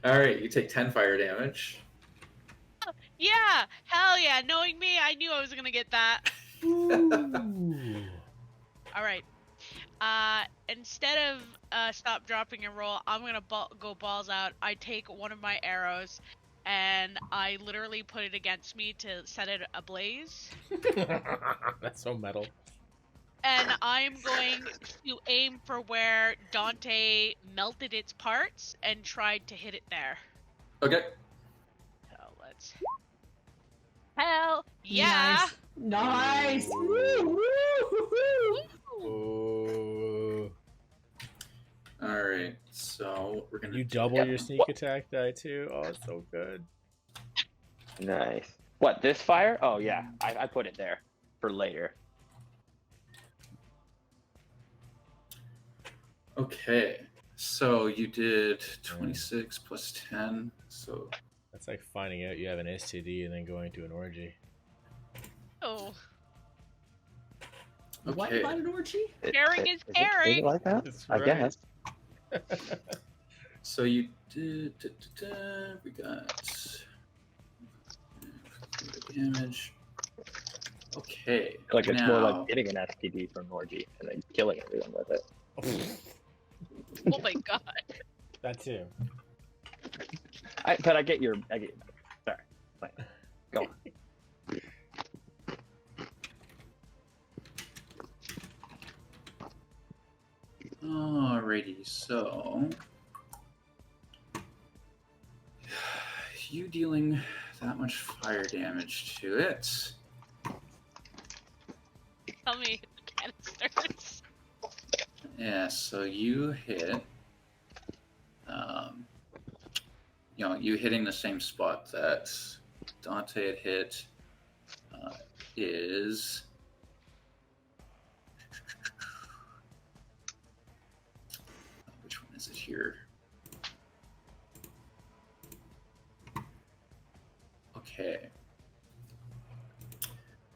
All right, you take 10 fire damage. Yeah, hell yeah. Knowing me, I knew I was gonna get that. Ooh. All right. Instead of stop, dropping, and roll, I'm gonna go balls out. I take one of my arrows, and I literally put it against me to set it ablaze. That's so metal. And I'm going to aim for where Dante melted its parts and tried to hit it there. Okay. So let's. Hell yeah! Nice. Woo, woo, woo. Ooh. All right, so we're gonna. You double your sneak attack die too. Oh, it's so good. Nice. What, this fire? Oh, yeah. I put it there for later. Okay, so you did 26 plus 10, so That's like finding out you have an STD and then going to an orgy. Oh, What okay. about an orgy? Caring is Is it caring. like that? That's I right. guess. So you did. We got damage. Okay. Like it's more now- like getting an STD from an orgy and then killing everyone with it. Oh my god. That too. But I get your. Sorry. Fine. Go on. Alrighty, so you dealing that much fire damage to it. Tell me the canisters. Yeah, so you hit. You hitting the same spot that Dante had hit is. Which one is it here? Okay.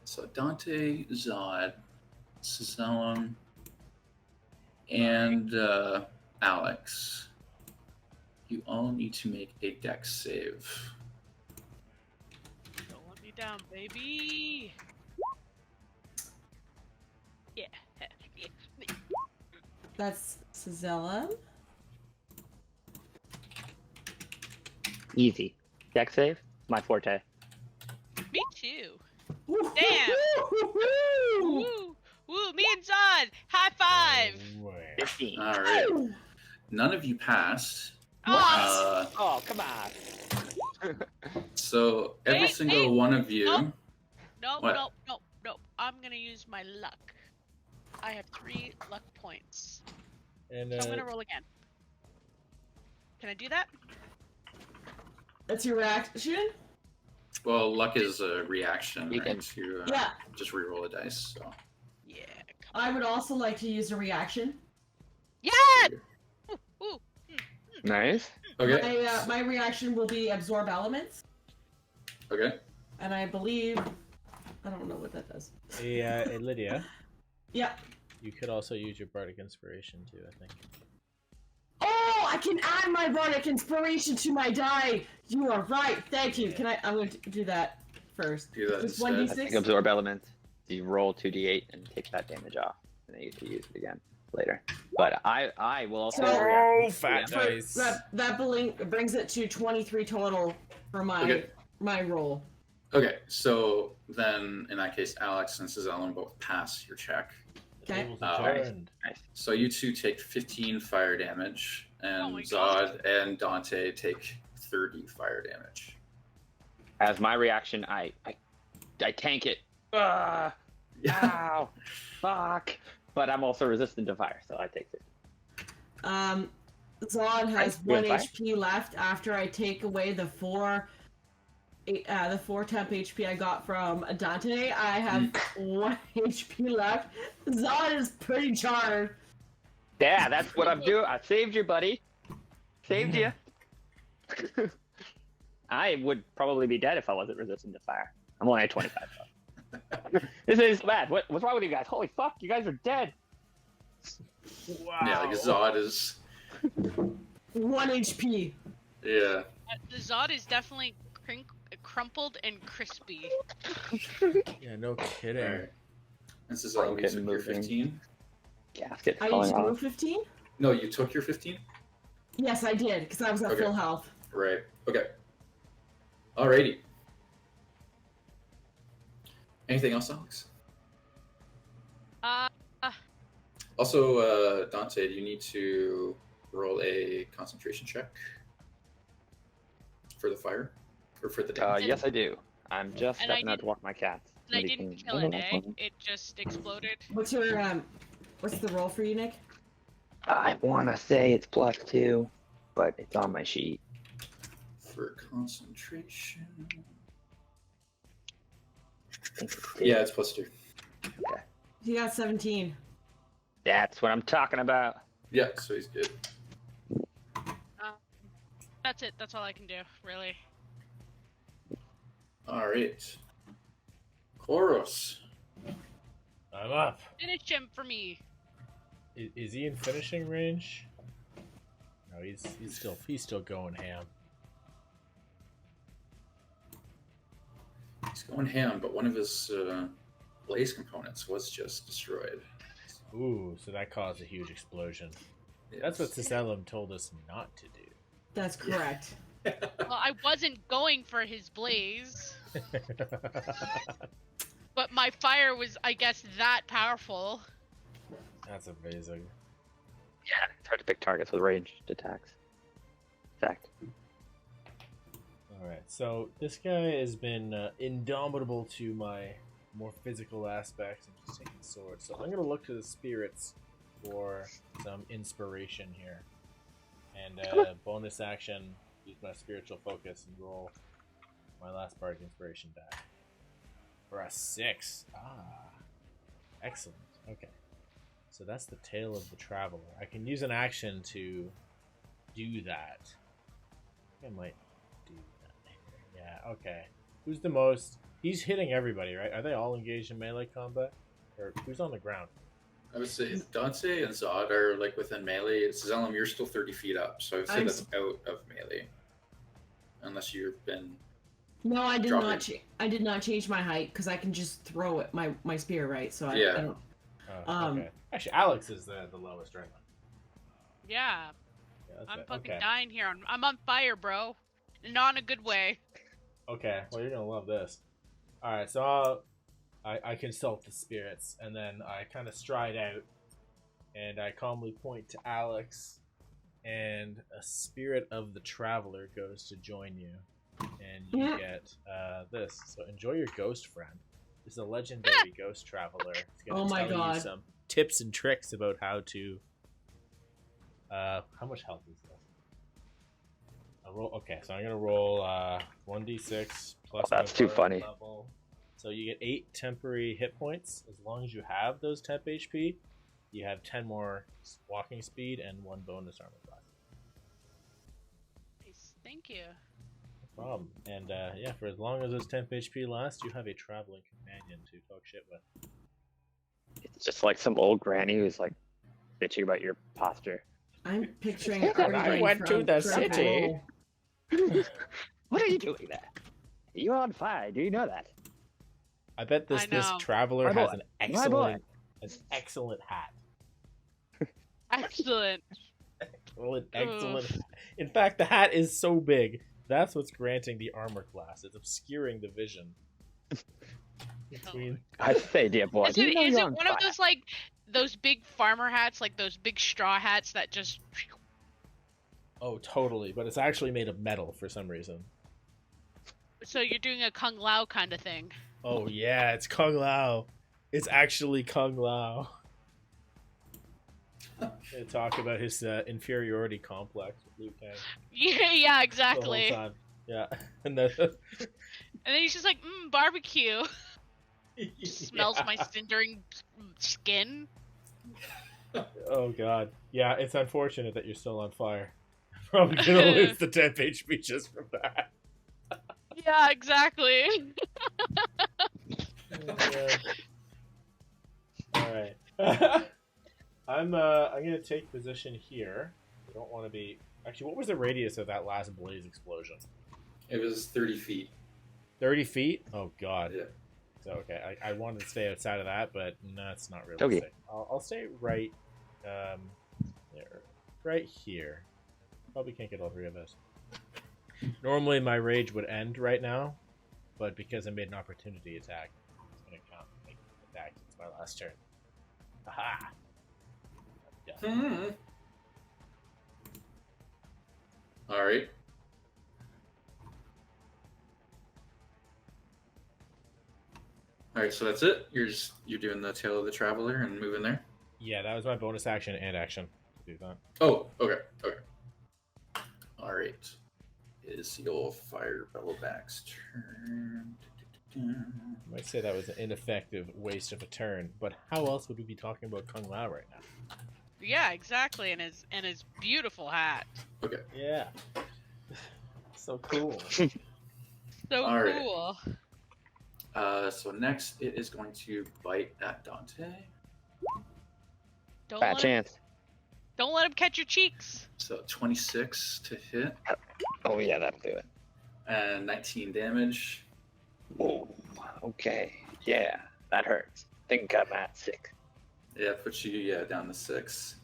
So Dante, Zod, Cezellum, and Alex, you all need to make a dex save. Don't let me down, baby. Yeah. That's Cezella. Easy. Deck save. My forte. Me too. Damn. Woo! Woo! Me and Zod! High five! 15. All right. None of you passed. Oh, come on. So every Hey, single hey. one of you. Oh. No, What? no. I'm gonna use my luck. I have 3 luck points. And So I'm gonna roll again. Can I do that? That's your reaction? Well, luck is a reaction, You right? can- To Yeah. just reroll a dice. So. Yeah. I would also like to use a reaction. Yeah! Ooh, ooh. Nice. Okay. My reaction will be absorb elements, Okay. and I believe I don't know what that does. hey, Lydia, Yeah. you could also use your bardic inspiration too. I think. Oh, I can add my bardic inspiration to my die. You are right. Thank you. Can I? I'm going to do that first. Do that Just instead. 1d6. I think absorb elements. You roll 2d8 and take that damage off, and then you can use it again later. But I will also. So- Oh, fat For- dice. that brings it to 23 total for my Okay. my roll. Okay. So then, in that case, Alex and Cezellum both pass your check. Okay. Tables Oh, adjourned. Nice. So you two take 15 fire damage, and Oh my God. Zod and Dante take 30 fire damage. As my reaction, I tank it. Ow! Fuck! But I'm also resistant to fire, so I take it. Zod has Right, you 1 have fire? HP left after I take away the 4 temp HP I got from Dante. I have 1 HP left. Zod is pretty charred. Yeah, that's what I'm doing. I saved you, buddy. Saved you. I would probably be dead if I wasn't resistant to fire. I'm only at 25 though. This is bad. What's wrong with you guys? Holy fuck, you guys are dead. Wow. Yeah, like Zod is. 1 HP. Yeah. The Zod is definitely crumpled and crispy. Yeah, no kidding. Alright. This is all you Broken took your moving. 15. Gasket I falling used to go off. 15? No, you took your 15? Yes, I did, because I was at Okay. full health. Right. Okay. Alrighty. Anything else, Alex? Uh, Also, Dante, do you need to roll a concentration check for the fire? Or for the damage? Yes, I do. I'm just And I stepping out to walk my cats. and I Somebody didn't can- kill it, eh? It just exploded. What's the roll for you, Nick? I want to say it's +2, but it's on my sheet. For concentration. I think it's 2. Yeah, it's +2. He got 17. That's what I'm talking about. Yeah, so he's good. That's it. That's all I can do, really. Alright. Koros. I'm up. Finish him for me. Is he in finishing range? No, he's still going ham. He's going ham, but one of his blaze components was just destroyed. Ooh, so that caused a huge explosion. That's what Ciselum told us not to do. That's correct. Well, I wasn't going for his blaze, but my fire was, I guess, that powerful. That's amazing. Yeah, it's hard to pick targets with ranged attacks. Fact. Alright, so this guy has been indomitable to my more physical aspects and just taking swords. So I'm going to look to the spirits for some inspiration here. And bonus action, use my spiritual focus and roll my last bardic inspiration die. For a 6. Excellent. Okay. So that's the Tale of the Traveler. I can use an action to do that. I might do that. Yeah, okay. Who's the most... He's hitting everybody, right? Are they all engaged in melee combat? Or who's on the ground? I would say Dante and Zod are like within melee. Zelum, you're still 30 feet up, so I would say I'm that's out of melee. Unless you've been. No, I did dropping. not. I did not change my height because I can just throw it my spear, right? So I don't. Okay. Actually, Alex is the lowest right now. Yeah, Yeah, I'm it. fucking Okay. dying here. I'm on fire, bro. Not in a good way. Okay, well, you're gonna love this. Alright, so I consult the spirits, and then I kind of stride out, and I calmly point to Alex, and a spirit of the traveler goes to join you, and you get this. So enjoy your ghost friend. This is a legendary ghost traveler. It's gonna tell you some tips and tricks about how to. How much health is this? Okay, so I'm gonna roll 1d6 plus. That's too funny. Level. So you get 8 temporary hit points. As long as you have those temp HP, you have 10 more walking speed and 1 bonus armor class. Nice. Thank you. No problem. And yeah, for as long as those temp HP last, you have a traveling companion to talk shit with. It's just like some old granny who's like bitching about your posture. I'm picturing. When I went to the city. What are you doing there? You're on fire. Do you know that? I bet this traveler My has boy. an excellent hat. Excellent. Excellent. In fact, the hat is so big. That's what's granting the armor class. It's obscuring the vision. I say, dear boy. Is it one of those like those big farmer hats, like those big straw hats that just? Oh, totally. But it's actually made of metal for some reason. So you're doing a Kung Lao kind of thing. Oh yeah, it's Kung Lao. It's actually Kung Lao. They talk about his inferiority complex with Liu Kang. Yeah, exactly. The whole time. Yeah, and then he's just like, barbecue. Yeah. Smells my cindering skin. Oh god. Yeah, it's unfortunate that you're still on fire. Probably gonna lose the 10 HP just from that. Yeah, exactly. Alright. I'm gonna take position here. I don't want to be. Actually, what was the radius of that last blaze explosion? It was 30 feet. 30 feet? Oh god. Yeah. So okay, I wanted to stay outside of that, but no, it's not realistic. Okay. I'll stay right there, right here. Probably can't get all 3 of us. Normally my rage would end right now, but because I made an opportunity attack, it's gonna count and make an attack. It's my last turn. Aha! Yeah. All right. All right, so that's it. You're doing the Tale of the Traveler and moving there. Yeah, that was my bonus action and action to do that. Oh, okay. All right. It is the old Fire Bellowback's turn. I might say that was an ineffective waste of a turn, but how else would we be talking about Kung Lao right now? Yeah, exactly, and his beautiful hat. Okay. Yeah. So cool. So All right. cool. So next it is going to bite at Dante. Fat chance. Don't let him catch your cheeks. So 26 to hit Oh yeah, that'll do it. and 19 damage. Whoa. Okay. Yeah, that hurts. Think I'm at 6. Yeah, puts you down to 6.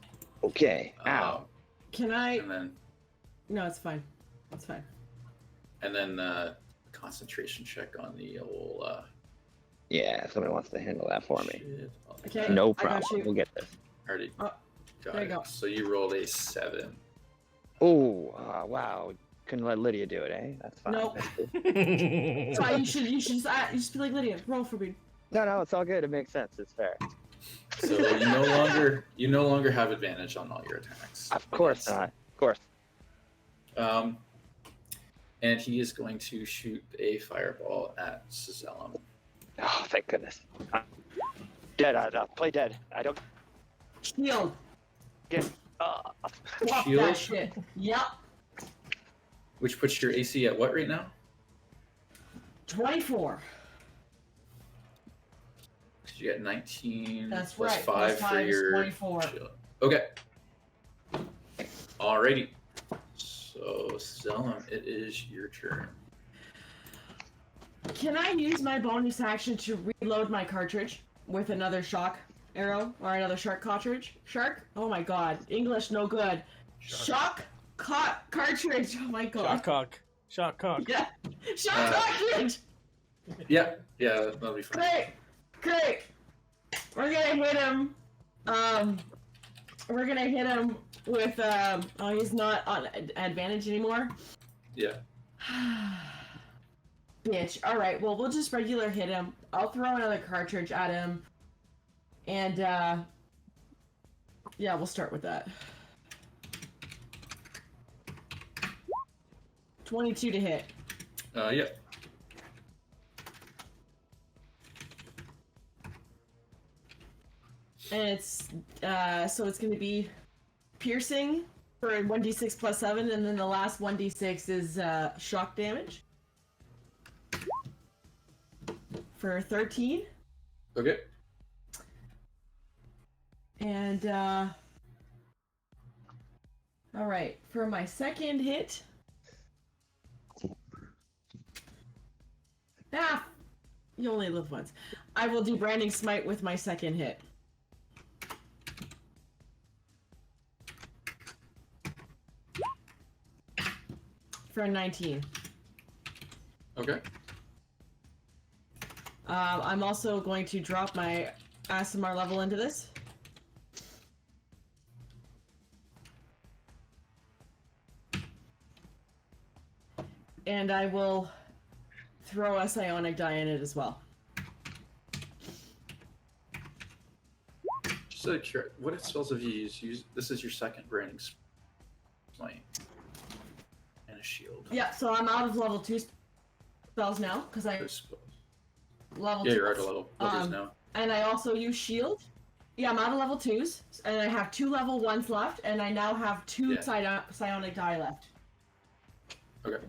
Okay. Ow. Can I? And then No, it's fine. It's fine. and then concentration check on the old. Yeah, somebody wants to handle that for me. Shit. Okay. No I got problem. you. We'll get this. Already. Oh, Got there you it. go. So you rolled a 7. Oh, wow. Couldn't let Lydia do it, eh? That's fine. Nope. That's cool. Sorry, you should just be like Lydia. Roll for me. No, it's all good. It makes sense. It's fair. So you no longer have advantage on all your attacks. Of course not. Of course. And he is going to shoot a fireball at Zellum. Oh, thank goodness. Dead. I'll play dead. I don't Shield. get. Fuck Shield? that shit. Yep. Which puts your AC at what right now? 24. You get 19 That's plus right. 5 Plus for 5 is your 24. shield. Okay. Alrighty. So, Zellum, it is your turn. Can I use my bonus action to reload my cartridge with another shock arrow or another shark cartridge? Shark? Oh my god. English no good. Shock cartridge. Oh my god. Shock cock. Yeah. Shock cartridge. Yeah, that'll be fine. Great. We're gonna hit him. We're gonna hit him with oh, he's not on advantage anymore. Yeah. Bitch. Alright, well, we'll just regular hit him. I'll throw another cartridge at him. And, yeah, we'll start with that. 22 to hit. Yeah. And it's, so it's gonna be piercing for 1d6 plus 7, and then the last 1d6 is, shock damage. For 13. Okay. And, alright, for my second hit. You only live once. I will do Branding Smite with my second hit. For 19. Okay. I'm also going to drop my ASMR level into this. And I will throw a psionic die in it as well. Just out of curiosity, what spells have you used? This is your second branding smite. And a shield. Yeah, so I'm out of level 2 spells now, because I... Those spells. Level Yeah, 2. you're out of levels now. And I also use shield. Yeah, I'm out of level 2s, and I have 2 level 1s left, and I now have 2 psionic die left. Okay.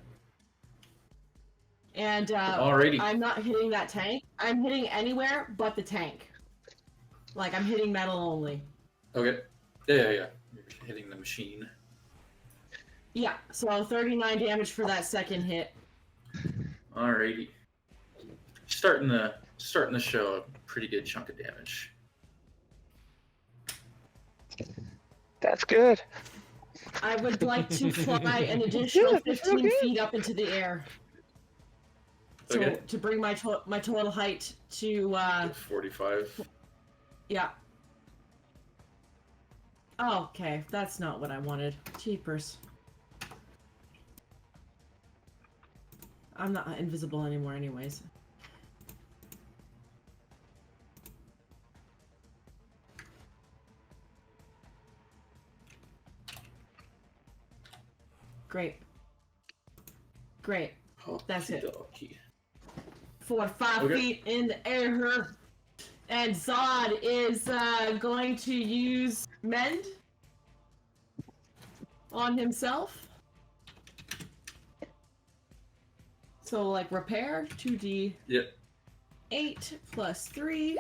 And Alrighty. I'm not hitting that tank. I'm hitting anywhere but the tank. Like, I'm hitting metal only. Okay. Yeah. You're hitting the machine. Yeah, so 39 damage for that second hit. Alrighty. Starting the show a pretty good chunk of damage. That's good. I would like to fly an additional 15 feet up into the air. Okay. To bring my total height to 45. yeah. Oh, okay, that's not what I wanted. Cheapers. I'm not invisible anymore anyways. Great. That's it. Okey-dokey. 4 to 5 Okay. feet in the air. And Zod is going to use Mend on himself. So, like, repair, 2d8 Yep. plus 3.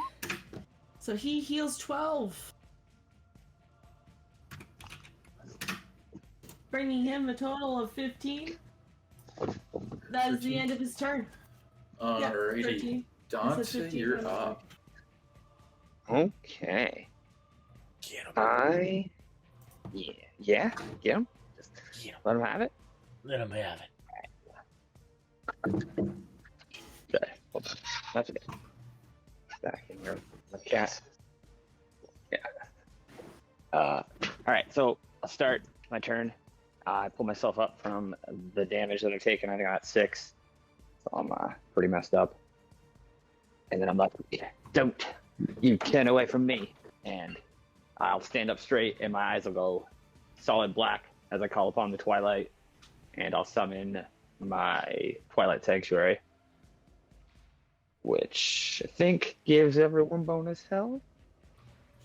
So he heals 12. Bringing him a total of 15. That is the 13. end of his turn. Alrighty. 13. Dante, 15 you're minus up. Okay. Yeah, get him. Just Yeah. let him have it. Let him have it. Okay, hold on. That's it. Back in here. The cat. Yeah. All right, so I'll start my turn. I pull myself up from the damage that I've taken. I got 6. So I'm pretty messed up. And then I'm like, don't you turn away from me. And I'll stand up straight and my eyes will go solid black as I call upon the Twilight. And I'll summon my Twilight Sanctuary, which I think gives everyone bonus health.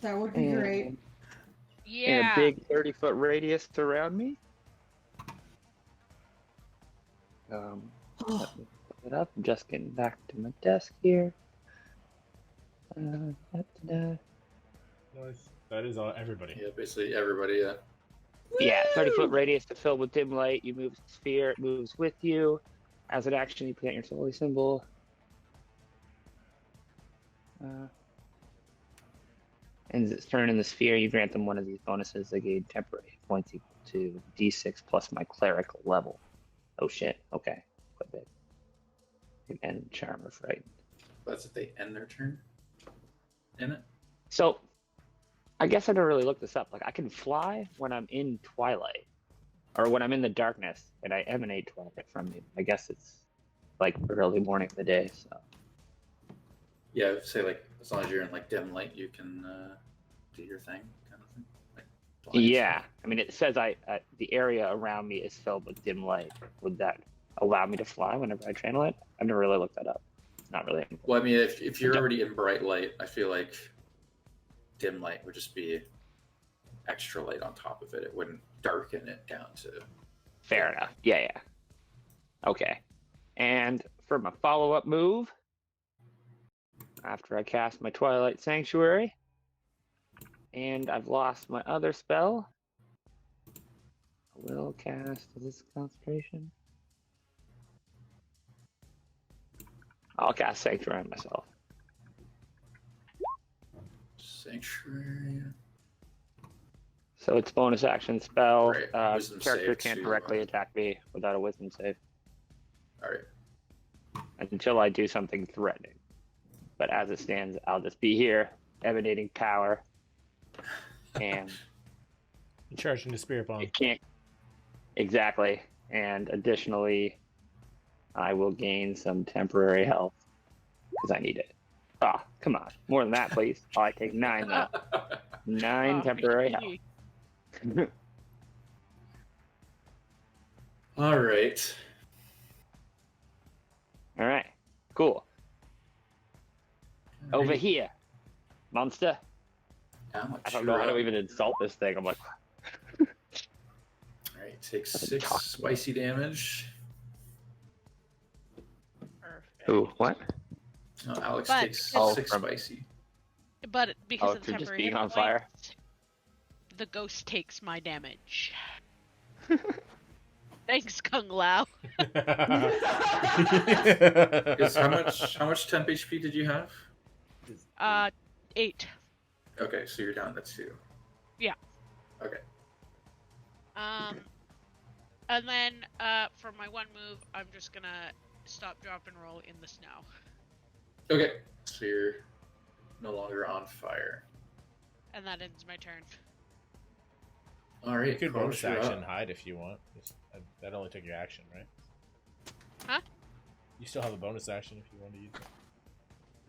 That would be great. And Yeah. a big 30-foot radius around me. Let me put it up. I'm just getting back to my desk here. Nice. That is all. Everybody. Yeah, basically everybody. Yeah. Yeah, 30-foot radius to fill with dim light. You move the sphere, it moves with you. As an action, you plant your holy symbol. Ends its turn in the sphere, you grant them one of these bonuses. They gain temporary hit points equal to d6 plus my clerical level. Oh shit, okay. Quite big. And charm or frightened. That's if they end their turn in it. So, I guess I didn't really look this up. Like, I can fly when I'm in twilight, or when I'm in the darkness, and I emanate twilight from me. I guess it's like early morning of the day. So. Yeah, say like as long as you're in like dim light, you can do your thing, kind of thing. Like blind Yeah, stuff. I mean, it says the area around me is filled with dim light. Would that allow me to fly whenever I channel it? I've never really looked that up. It's not really important. Well, I mean, if you're already in bright light, I feel like dim light would just be extra light on top of it. It wouldn't darken it down to. Fair enough. Yeah. Okay. And for my follow-up move, after I cast my Twilight Sanctuary, and I've lost my other spell, I will cast this concentration. I'll cast Sanctuary on myself. Sanctuary. So it's bonus action spell. Right. Wisdom Character save can't to, directly attack me without a wisdom save All right. until I do something threatening. But as it stands, I'll just be here, emanating power, and Charging the spirit bomb. it can't exactly. And additionally, I will gain some temporary health because I need it. Ah, come on, more than that, please. Oh, I take 9 though. 9 Oh, temporary health. All right. All right, cool. All Over right. here, monster. Alex, I don't know how to even insult this thing. I'm like, All right, take Doesn't 6 talk. spicy damage. Perfect. ooh, what? No, Alex But- takes Oh, 6 from- spicy. But because Oh, of the for just temporary being hit on fire? points, the ghost takes my damage. Thanks, Kung Lao. Is how much temp HP did you have? 8. Okay, so you're down to 2. Yeah. Okay. And then for my one move, I'm just gonna stop, drop, and roll in the snow. Okay. So you're no longer on fire. And that ends my turn. All right. You could Carlos, bonus you're action up. hide if you want. That only took your action, right? Huh? You still have a bonus action if you want to use it.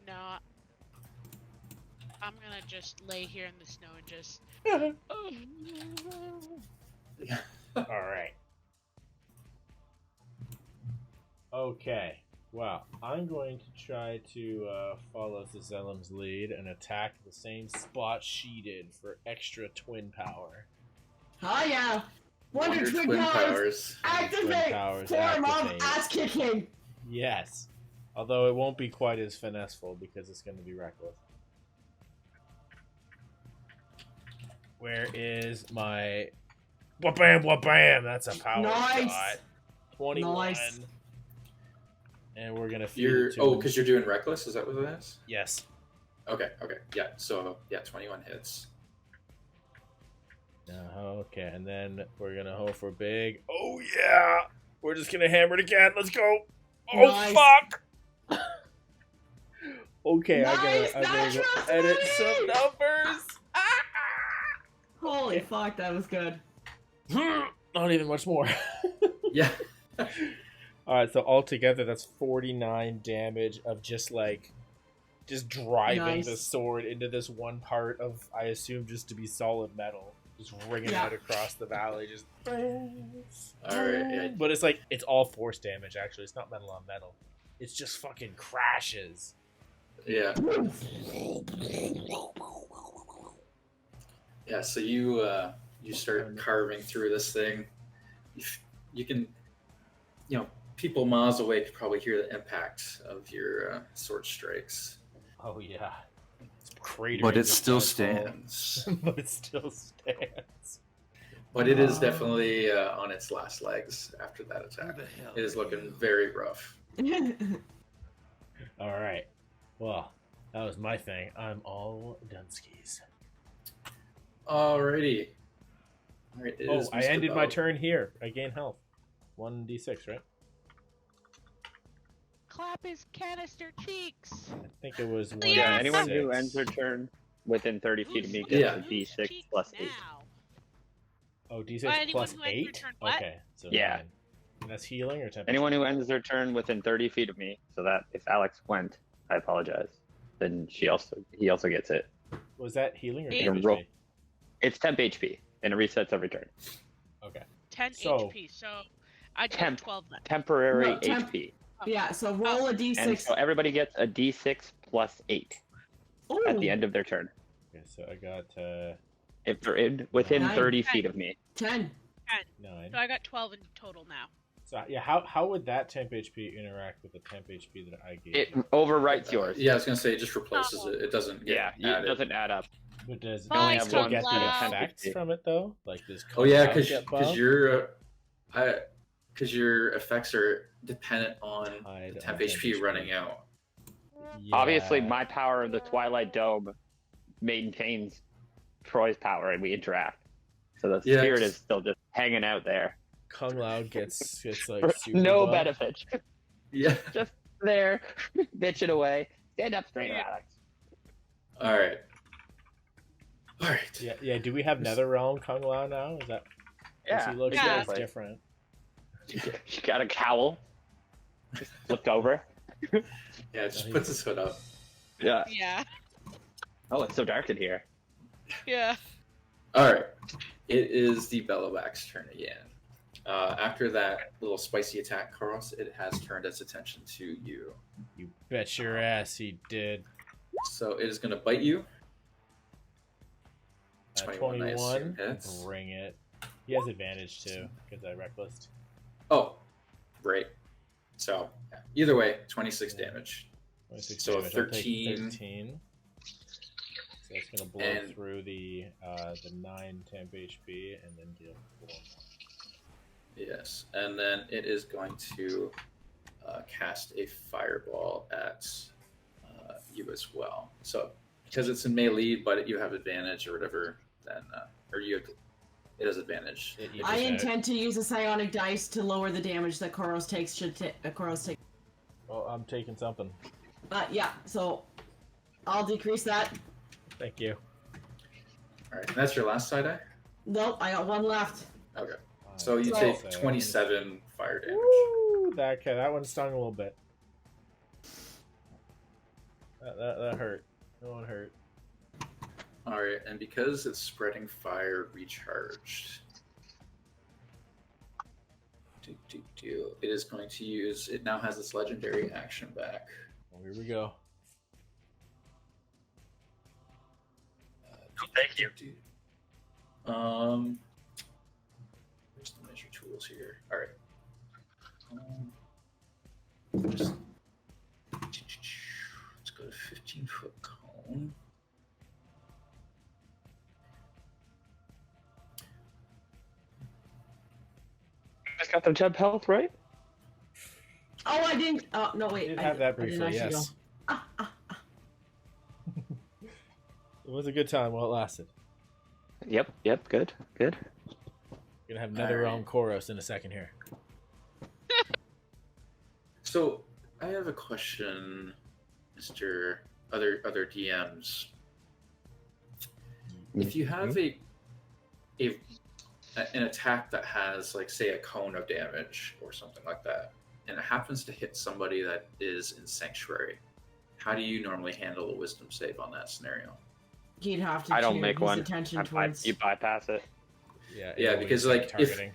No. I'm gonna just lay here in the snow and just. All right. Okay. Well, I'm going to try to follow Zelem's lead and attack the same spot she did for extra twin power. Oh yeah! Wonder Wonder Twin Powers! Activate! Twin powers Form of activate. ass kicking! Yes. Although it won't be quite as finesseful because it's going to be reckless. Where is my... Wha-bam, wha-bam! That's a power Nice. shot. 21. Nice. And we're going to feed You're it to... because you're doing reckless. Is that what it is? Yes. Okay. Okay. Yeah. So yeah, 21 hits. Okay, and then we're gonna hope for big. Oh yeah, we're just gonna hammer it again. Let's go. Oh Nice. fuck. Okay, Nice, I'm gonna go natural edit 20! some numbers. Holy fuck, that was good. Not even much more. Yeah. Alright, so altogether that's 49 damage of just driving the Nice. sword into this one part of, I assume, just to be solid metal. Just ringing Yeah. out across the valley, just. Alright, yeah. But it's all force damage, actually. It's not metal on metal. It's just fucking crashes. Yeah. Yeah, so you start carving through this thing. You can, people miles away could probably hear the impact of your sword strikes. Oh, yeah. It's cratering But it this still guy's skull. stands. But it still stands. But it is definitely on its last legs after that attack. It is looking very rough. Alright. Well, that was my thing. I'm all Dunskies. Alrighty. Alright, it Oh, is I Mr. ended my Bell. turn here. I gain health. 1d6, right? Clap his canister cheeks. I think it was 1d6. Yeah, anyone who ends their turn within 30 feet of me gets Yeah. a d6 cheeks plus 8. now? Oh, d6 anyone plus who ends their 8? turn what? Okay, so Yeah. 9. And that's healing or temperature? Anyone who ends their turn within 30 feet of me, so that if Alex went, I apologize, then he also gets it. Was that healing or Eight. temp Roll. HP? It's temp HP, and it resets every turn. Okay. 10 So- HP, so I get Temp. 12 then. Temporary No, temp- HP. Yeah, so roll a And d6. so everybody gets a d6 plus 8 at the Ooh, end of their turn. Okay, so I got If they're within Nine. 30 feet of me. 10. 9. So I got 12 in total now. So yeah, how would that temp HP interact with the temp HP that I gave? It you? overwrites yours. Yeah, I was going to say it just replaces it. It doesn't get Yeah, it added. doesn't add up. But does You only it have still one get the left. effects from it though? Like does Oh yeah, Cloud because get buffed? your effects are dependent on Hide the on temp temp HP HP. running out. Obviously, Yeah. my power of the Twilight Dome maintains Troy's power, and we interact. So the Yeah, spirit it's- is still just hanging out there. Kung Lao gets like For super no buff. benefit. Yeah. Just there, bitching away. Stand up straight, Alex. All right. All right. Yeah. Do we have Netherrealm Kung Lao now? Is that? 'cause Yeah, he looks exactly. different. She got a cowl. Just looked over. Yeah, it just puts his hood up. Yeah. Yeah. Oh, it's so dark in here. Yeah. All right. It is the Bellowback's turn again. After that little spicy attack, Karos, it has turned its attention to you. You bet your ass he did. So it is going to bite you. 21. I assume hits. Bring it. He has advantage too because I reckless. Oh, right. So yeah. Either way, 26 damage. 26 So damage. I'll take 13. 13. So it's gonna blow And- through the 9 temp HP and then deal 4 more. Yes, and then it is going to cast a fireball at you as well. So because it's in melee, but you have advantage or whatever, then it has advantage. It I evens out. intend to use a psionic dice to lower the damage that Koros takes. Koros take. Well, I'm taking something. Yeah, so I'll decrease that. Thank you. All right, and that's your last side eye. Nope, I got one left. Okay, so you So- take 27 fire damage. Woo! That one stung a little bit. That hurt. That one hurt. All right, and because it's spreading fire recharged, it is going to use. It now has its legendary action back. Well, here we go. Thank you. Where's the measure tools here? All right. Just let's go to 15-foot cone. Just got the temp health, right? Oh, I didn't. Oh no, I wait. did I have that I didn't briefly, actually yes. go. It was a good time while it lasted. Yep. Good. We're gonna have Nether Realm Alright. Koros in a second here. So I have a question, Mr. Other DMs. If you have an attack that has, like, say, a cone of damage or something like that, and it happens to hit somebody that is in Sanctuary, how do you normally handle a Wisdom save on that scenario? He'd have to I don't tune make his one. attention towards. You bypass it. Yeah. Yeah, AoE because, type like, if targeting.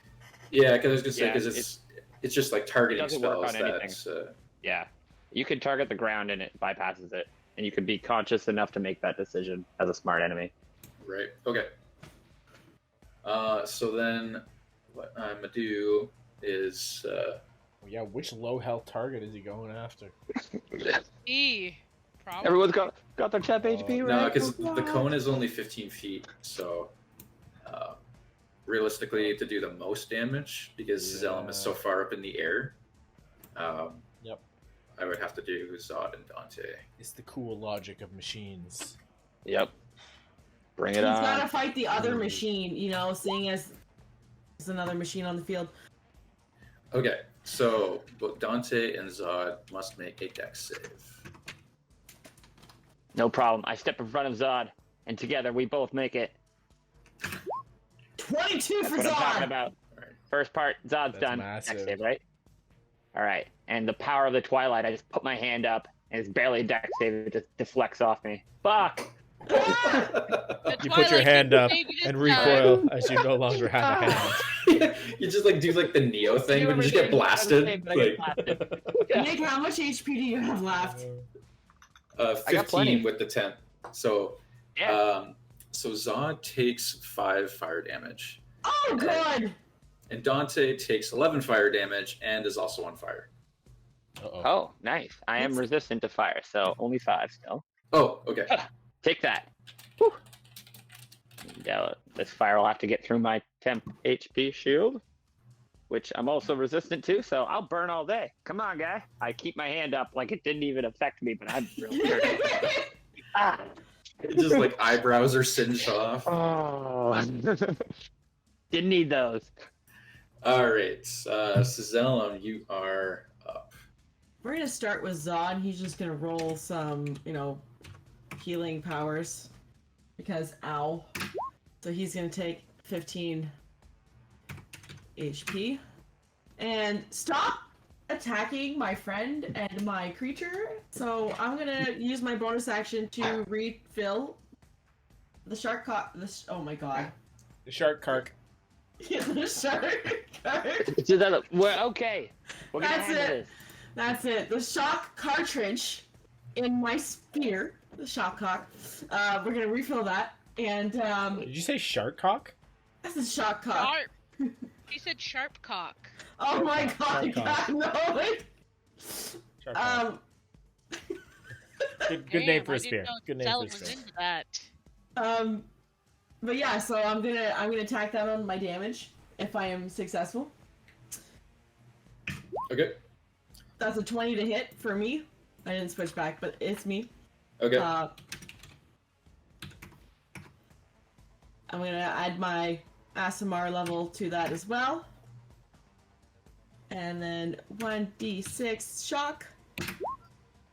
yeah, because I was gonna say Yeah, because it's just like targeting doesn't work spells on anything. that. Yeah, you can target the ground and it bypasses it, and you can be conscious enough to make that decision as a smart enemy. Right. Okay. So then, what I'm gonna do is Yeah, which low health target is he going after? Probably. Everyone's got their temp HP, no, right? because the cone is only 15 feet, so realistically, to do the most damage, because Zellum is so far up in the air, Yep. I would have to do Zod and Dante. It's the cool logic of machines. Yep. Bring it He's on. gotta fight the other machine, seeing as there's another machine on the field. Okay, so both Dante and Zod must make a dex save. No problem. I step in front of Zod, and together we both make it. 22 That's for what I'm talking Zod! about. All right. First part, Zod's That's done. massive. Dex save, right? All right. And the power of the Twilight, I just put my hand up, and it's barely a dex save. It just deflects off me. Fuck! The You put your Twilight hand didn't up save you this and time. recoil as you no longer have a hand. You just like do like the Neo thing, but you just get blasted. Like, Nick, how much HP do you have left? I got plenty. 15 with the 10. So, Yeah. so Zod takes 5 fire damage, Oh, good! and Dante takes 11 fire damage and is also on fire. Uh-oh. Oh, nice. I am resistant to fire, so only 5 still. Oh, okay. Take that. Whew. Yeah, this fire will have to get through my temp HP shield, which I'm also resistant to, so I'll burn all day. Come on, guy. I keep my hand up like it didn't even affect me, but I'm really dirty. Ah. It's just like eyebrows are singed off. Oh. Didn't need those. All right, Zellum, you are up. We're gonna start with Zod. He's just gonna roll some, healing powers. Because, ow. So he's gonna take 15 HP. And stop attacking my friend and my creature. So I'm gonna use my bonus action to refill the shark oh my god. The shark cark. The shark card. We're okay. We're gonna That's handle it. this. That's it. The shock cartridge in my spear. The shock cock. We're gonna refill that. And Did you say shark cock? that's the shock cock. Sharp. He said sharp cock. Oh my god, Shark cock. God, no. Shark cock. Good Damn, name for I a didn't spear. know Good name Zell for a was spear. into that. But yeah, so I'm gonna attack that on my damage if I am successful. Okay. That's a 20 to hit for me. I didn't switch back, but it's me. Okay. I'm gonna add my ASMR level to that as well. And then 1d6 shock.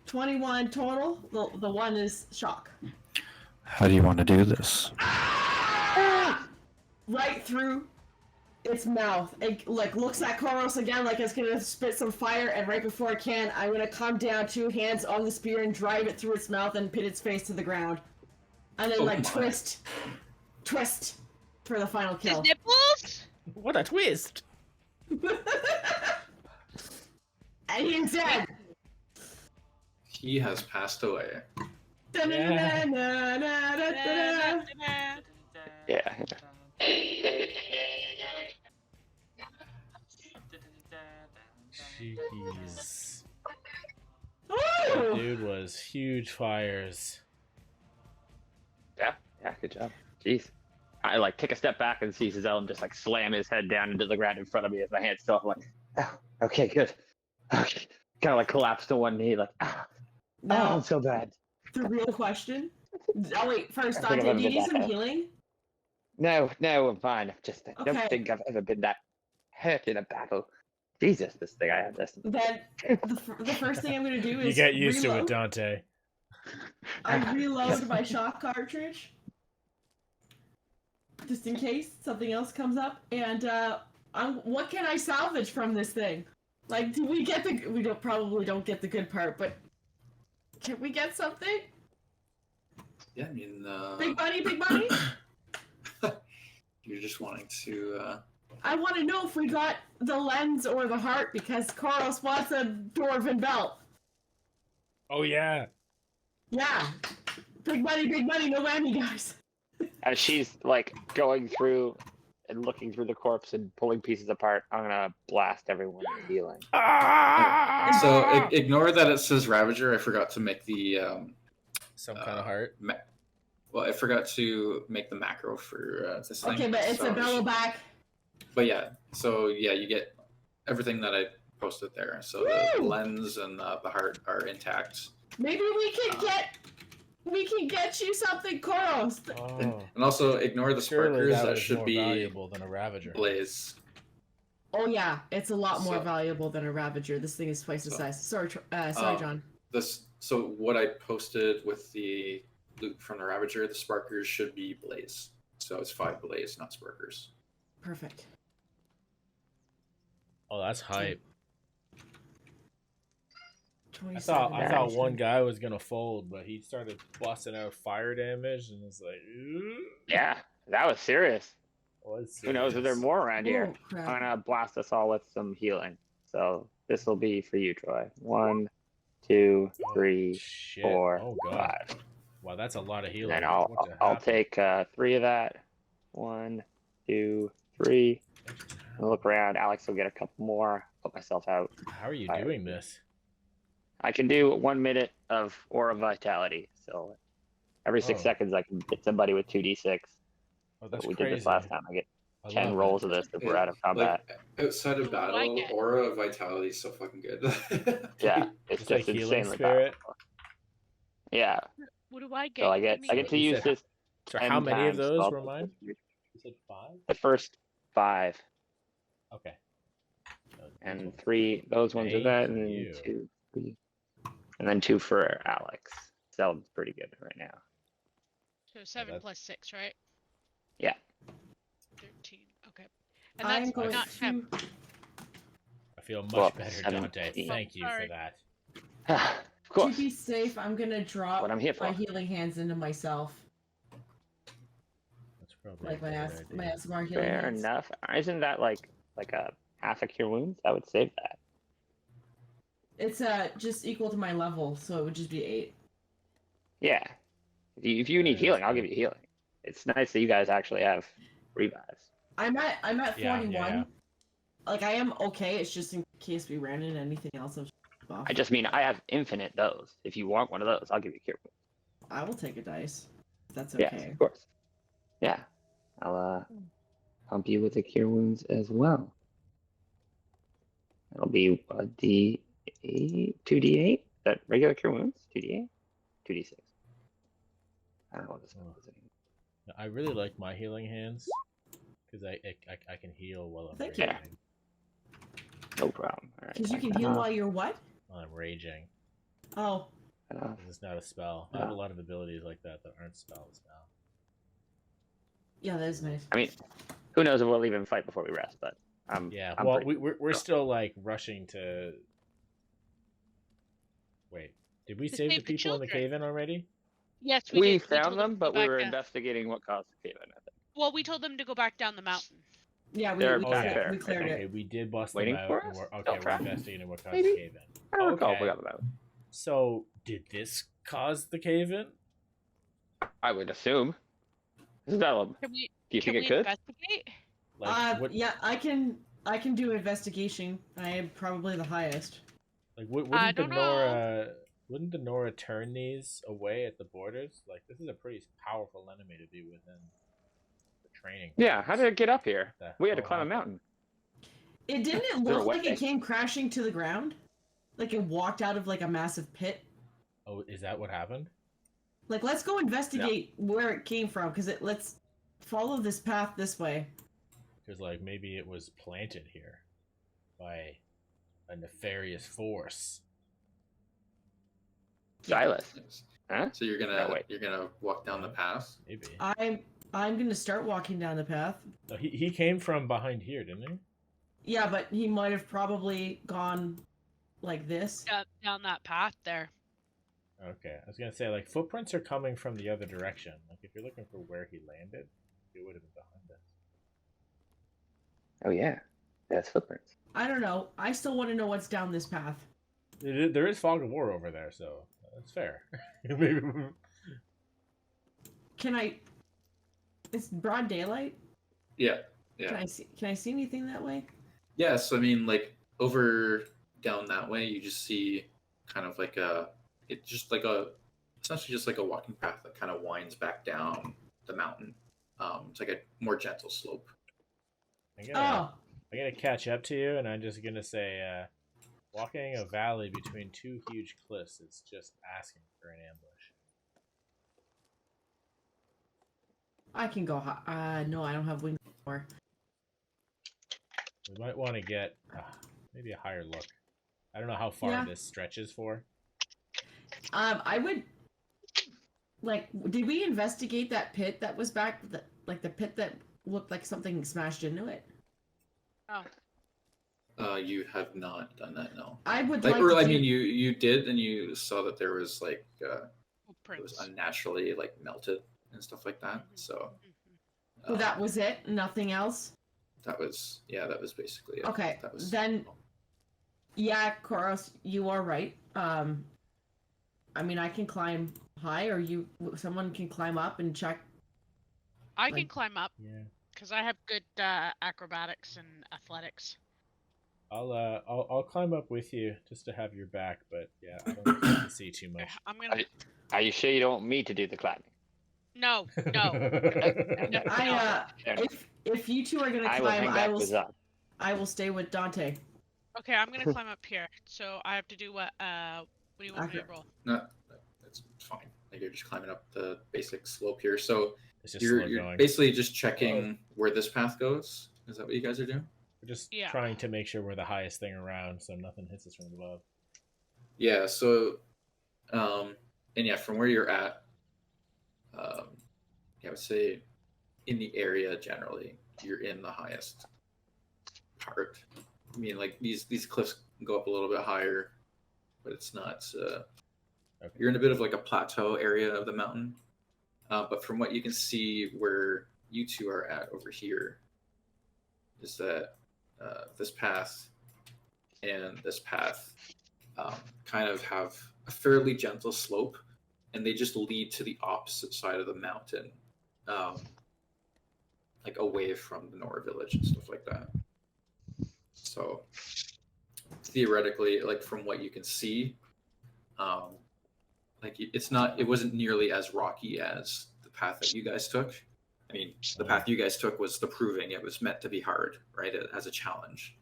21 total. The 1 is shock. How do you want to do this? Right through its mouth. It looks at Koros again like it's gonna spit some fire, and right before it can, I'm gonna come down 2 hands on the spear and drive it through its mouth and pin its face to the ground. And then Oh my. twist for the final His kill. nipples? What a twist! And he's dead. He has passed away. Da-na-na-na-na-na-na. Yeah. Jeez. Woo! That dude was huge fires. Yeah, good job. Jeez. I take a step back and see Zellum just slam his head down into the ground in front of me as my hand's still up. I'm like, oh, okay, good. Okay. Kind of collapse to one knee, Now, so bad. the real question. Oh wait, first I think Dante, I've do you been need that some bad. healing? No, I'm fine. I don't Okay. think I've ever been that hurt in a battle. Jesus, this thing I have this. Then the first thing I'm gonna do is You get used reload. to it, Dante. I reload my shot cartridge just in case something else comes up. And what can I salvage from this thing? Like, do we get the? We probably don't get the good part, but can we get something? Yeah, I mean, Big money, big money. you're just wanting to. I want to know if we got the lens or the heart because Koros wants a dwarven belt. Oh yeah. Yeah, big money, no whammy, guys. As she's like going through and looking through the corpse and pulling pieces apart, I'm gonna blast everyone with healing. So ignore that it says Ravager. I forgot to make the Some kind of heart. Well, I forgot to make the macro for this thing. Okay, but it's a bellow back. But yeah, so yeah, you get everything that I posted there. So the lens and the heart are intact. Maybe we can get you something, Koros. Oh. And also ignore the Surely sparkers. That was should more be valuable than a Ravager. blaze. Oh yeah, it's a lot more So- valuable than a Ravager. This thing is twice the size. Sorry, John. So what I posted with the loot from the Ravager, the sparkers should be blaze. So it's 5 blaze, not sparkers. Perfect. Oh, that's hype. I 27 thought one damage. guy was gonna fold, but he started busting out fire damage, and it's like, ooh. Yeah, that was serious. Was Who knows if there are serious. more around here? Oh, crap. I'm gonna blast us all with some healing. So this will be for you, Troy. 1, 2, 3, Shit. 4, Oh god. 5. Wow, that's a lot of healing. And then What the I'll hell? take 3 of that. 1, 2, 3. I'll look around. Alex will get a couple more. Put myself out. How are you Fire. doing this? I can do 1 minute of Aura Vitality. So every 6 Oh. seconds I can hit somebody with 2d6. Oh, that's we crazy. did this last time. I get I 10 love rolls it. of this if we're out of combat. Like, outside of What do I battle, get? Aura Vitality is so fucking good. Yeah, it's Just like just healing insanely spirit. powerful. Yeah, What do I get? so I Give get me- to You use said- this. So 10 how many of times, those so were I'll mine? put You said 5? The first 5 Okay. and 3. Those ones are Thank that, and then you. 2, 3, and then 2 for Alex. Sounds pretty good right now. So 7 that's- plus 6, right? Yeah. 13. Okay. And I'm that's going not to. 10. I feel much Well, better, 17. Dante. Thank you for Sorry. that. Of To course. be safe, I'm gonna drop What I'm here my for. healing hands into myself, That's probably like a my good my idea. ASMR healing Fair hands. enough. Isn't that like a half a cure wounds? I would save that. It's just equal to my level, so it would just be 8. Yeah. If you need That's healing, I'll good. give you healing. It's nice that you guys actually have revives. I'm at Yeah, 41. yeah. Like I am okay. It's just in case we ran into anything else. I just mean I have infinite those. If you want one of those, I'll give you cure wounds. I will take a dice. If that's Yes, okay. of course. Yeah. I'll pump you with the cure wounds as well. It'll be a D8, 2d8. Is that regular cure wounds? 2d8? 2d6. I don't know what this one is anymore. I really like my healing hands because I can heal while I'm Thank raging. you. No problem. All right. Because you can heal while you're what? While I'm raging. Oh, enough. This is not a spell. I have a lot of abilities like that aren't spells now. yeah, that is nice. I mean, who knows if we'll even fight before we rest, but Yeah. I'm Well, pretty- we're still like rushing to. Wait, did we To save the save the people in the children. cave-in already? Yes, we did. We found told them, to but go we back were down. investigating what caused the cave-in. I think. Well, we told them to go back down the mountain. Yeah, we, They're we, back cleared, there, we I cleared Okay, it. we did bust Waiting them out. for and us? we're, Still okay, we're tracking? investigating what caused Maybe? the cave-in. I don't recall if Okay. we got them out. So, did this cause the cave-in? I would assume. This is Ellum. Can we? Do you Can think we it could? investigate? Like, what? Yeah, I can do investigation. I am probably the highest. Like, wouldn't the don't know. Nora? Wouldn't the Nora turn these away at the borders? Like, this is a pretty powerful enemy to be within the training. Yeah, how did it get up here? The We had to hell climb a happened? mountain. Didn't it They're look like wet. it came crashing to the ground? Like it walked out of like a massive pit? Oh, is that what happened? Like let's go investigate where it came from, because let's follow this path this way. Because like maybe it was planted here by a nefarious force. Silas. Huh? So you're No, wait. gonna walk down the path. Maybe. I'm gonna start walking down the path. No, he came from behind here, didn't he? Yeah, but he might have probably gone like this. Down that path there. Okay, I was gonna say like footprints are coming from the other direction. Like if you're looking for where he landed, it would have been behind us. Oh yeah, that's footprints. I don't know. I still want to know what's down this path. There is fog of war over there, so that's fair. Maybe. Can I? It's broad daylight. Yeah. Can I see? Can I see anything that way? Yes, I mean, like over down that way, you just see kind of like essentially just like a walking path that kind of winds back down the mountain. It's like a more gentle slope. I'm gonna catch up to you, and I'm just gonna say, walking a valley between two huge cliffs is just asking for an ambush. I can go high. No, I don't have wings anymore. We might want to get maybe a higher look. I don't know how far this stretches for. I would like. Did we investigate that pit that was back? The pit that looked like something smashed into it. Oh. You have not done that, no. I would like, like. or to I do... mean, you did, and you saw that there was like it was Footprints. unnaturally like melted and stuff like that. So So that was it. Nothing else. that was basically it. Okay, That was then. Yeah, Koros, you are right. I mean, I can climb high, or someone can climb up and check. I can climb up. Yeah. Because I have good acrobatics and athletics. I'll climb up with you just to have your back, but yeah, I don't think I can see too much. I'm gonna. Are you sure you don't want me to do the climbing? No. If you two are gonna I will hang climb, back with Zod. I will stay with Dante. Okay, I'm gonna climb up here. So I have to do what? What do you want me to roll? No, that's fine. Like you're just climbing up the basic slope here. So It's just you're slow going. basically just checking where this path goes. Is that what you guys are doing? We're just Yeah. trying to make sure we're the highest thing around, so nothing hits us from above. Yeah. So, and yeah, from where you're at, I would say in the area generally, you're in the highest part. I mean, like these cliffs go up a little bit higher, but it's not. Okay. You're in a bit of like a plateau area of the mountain. But from what you can see, where you two are at over here, is that this path and this path kind of have a fairly gentle slope, and they just lead to the opposite side of the mountain, like away from the Nora village and stuff like that. So theoretically, like from what you can see, like it wasn't nearly as rocky as the path that you guys took. I mean, the path you guys took was the proving. It was meant to be hard, right, as a challenge.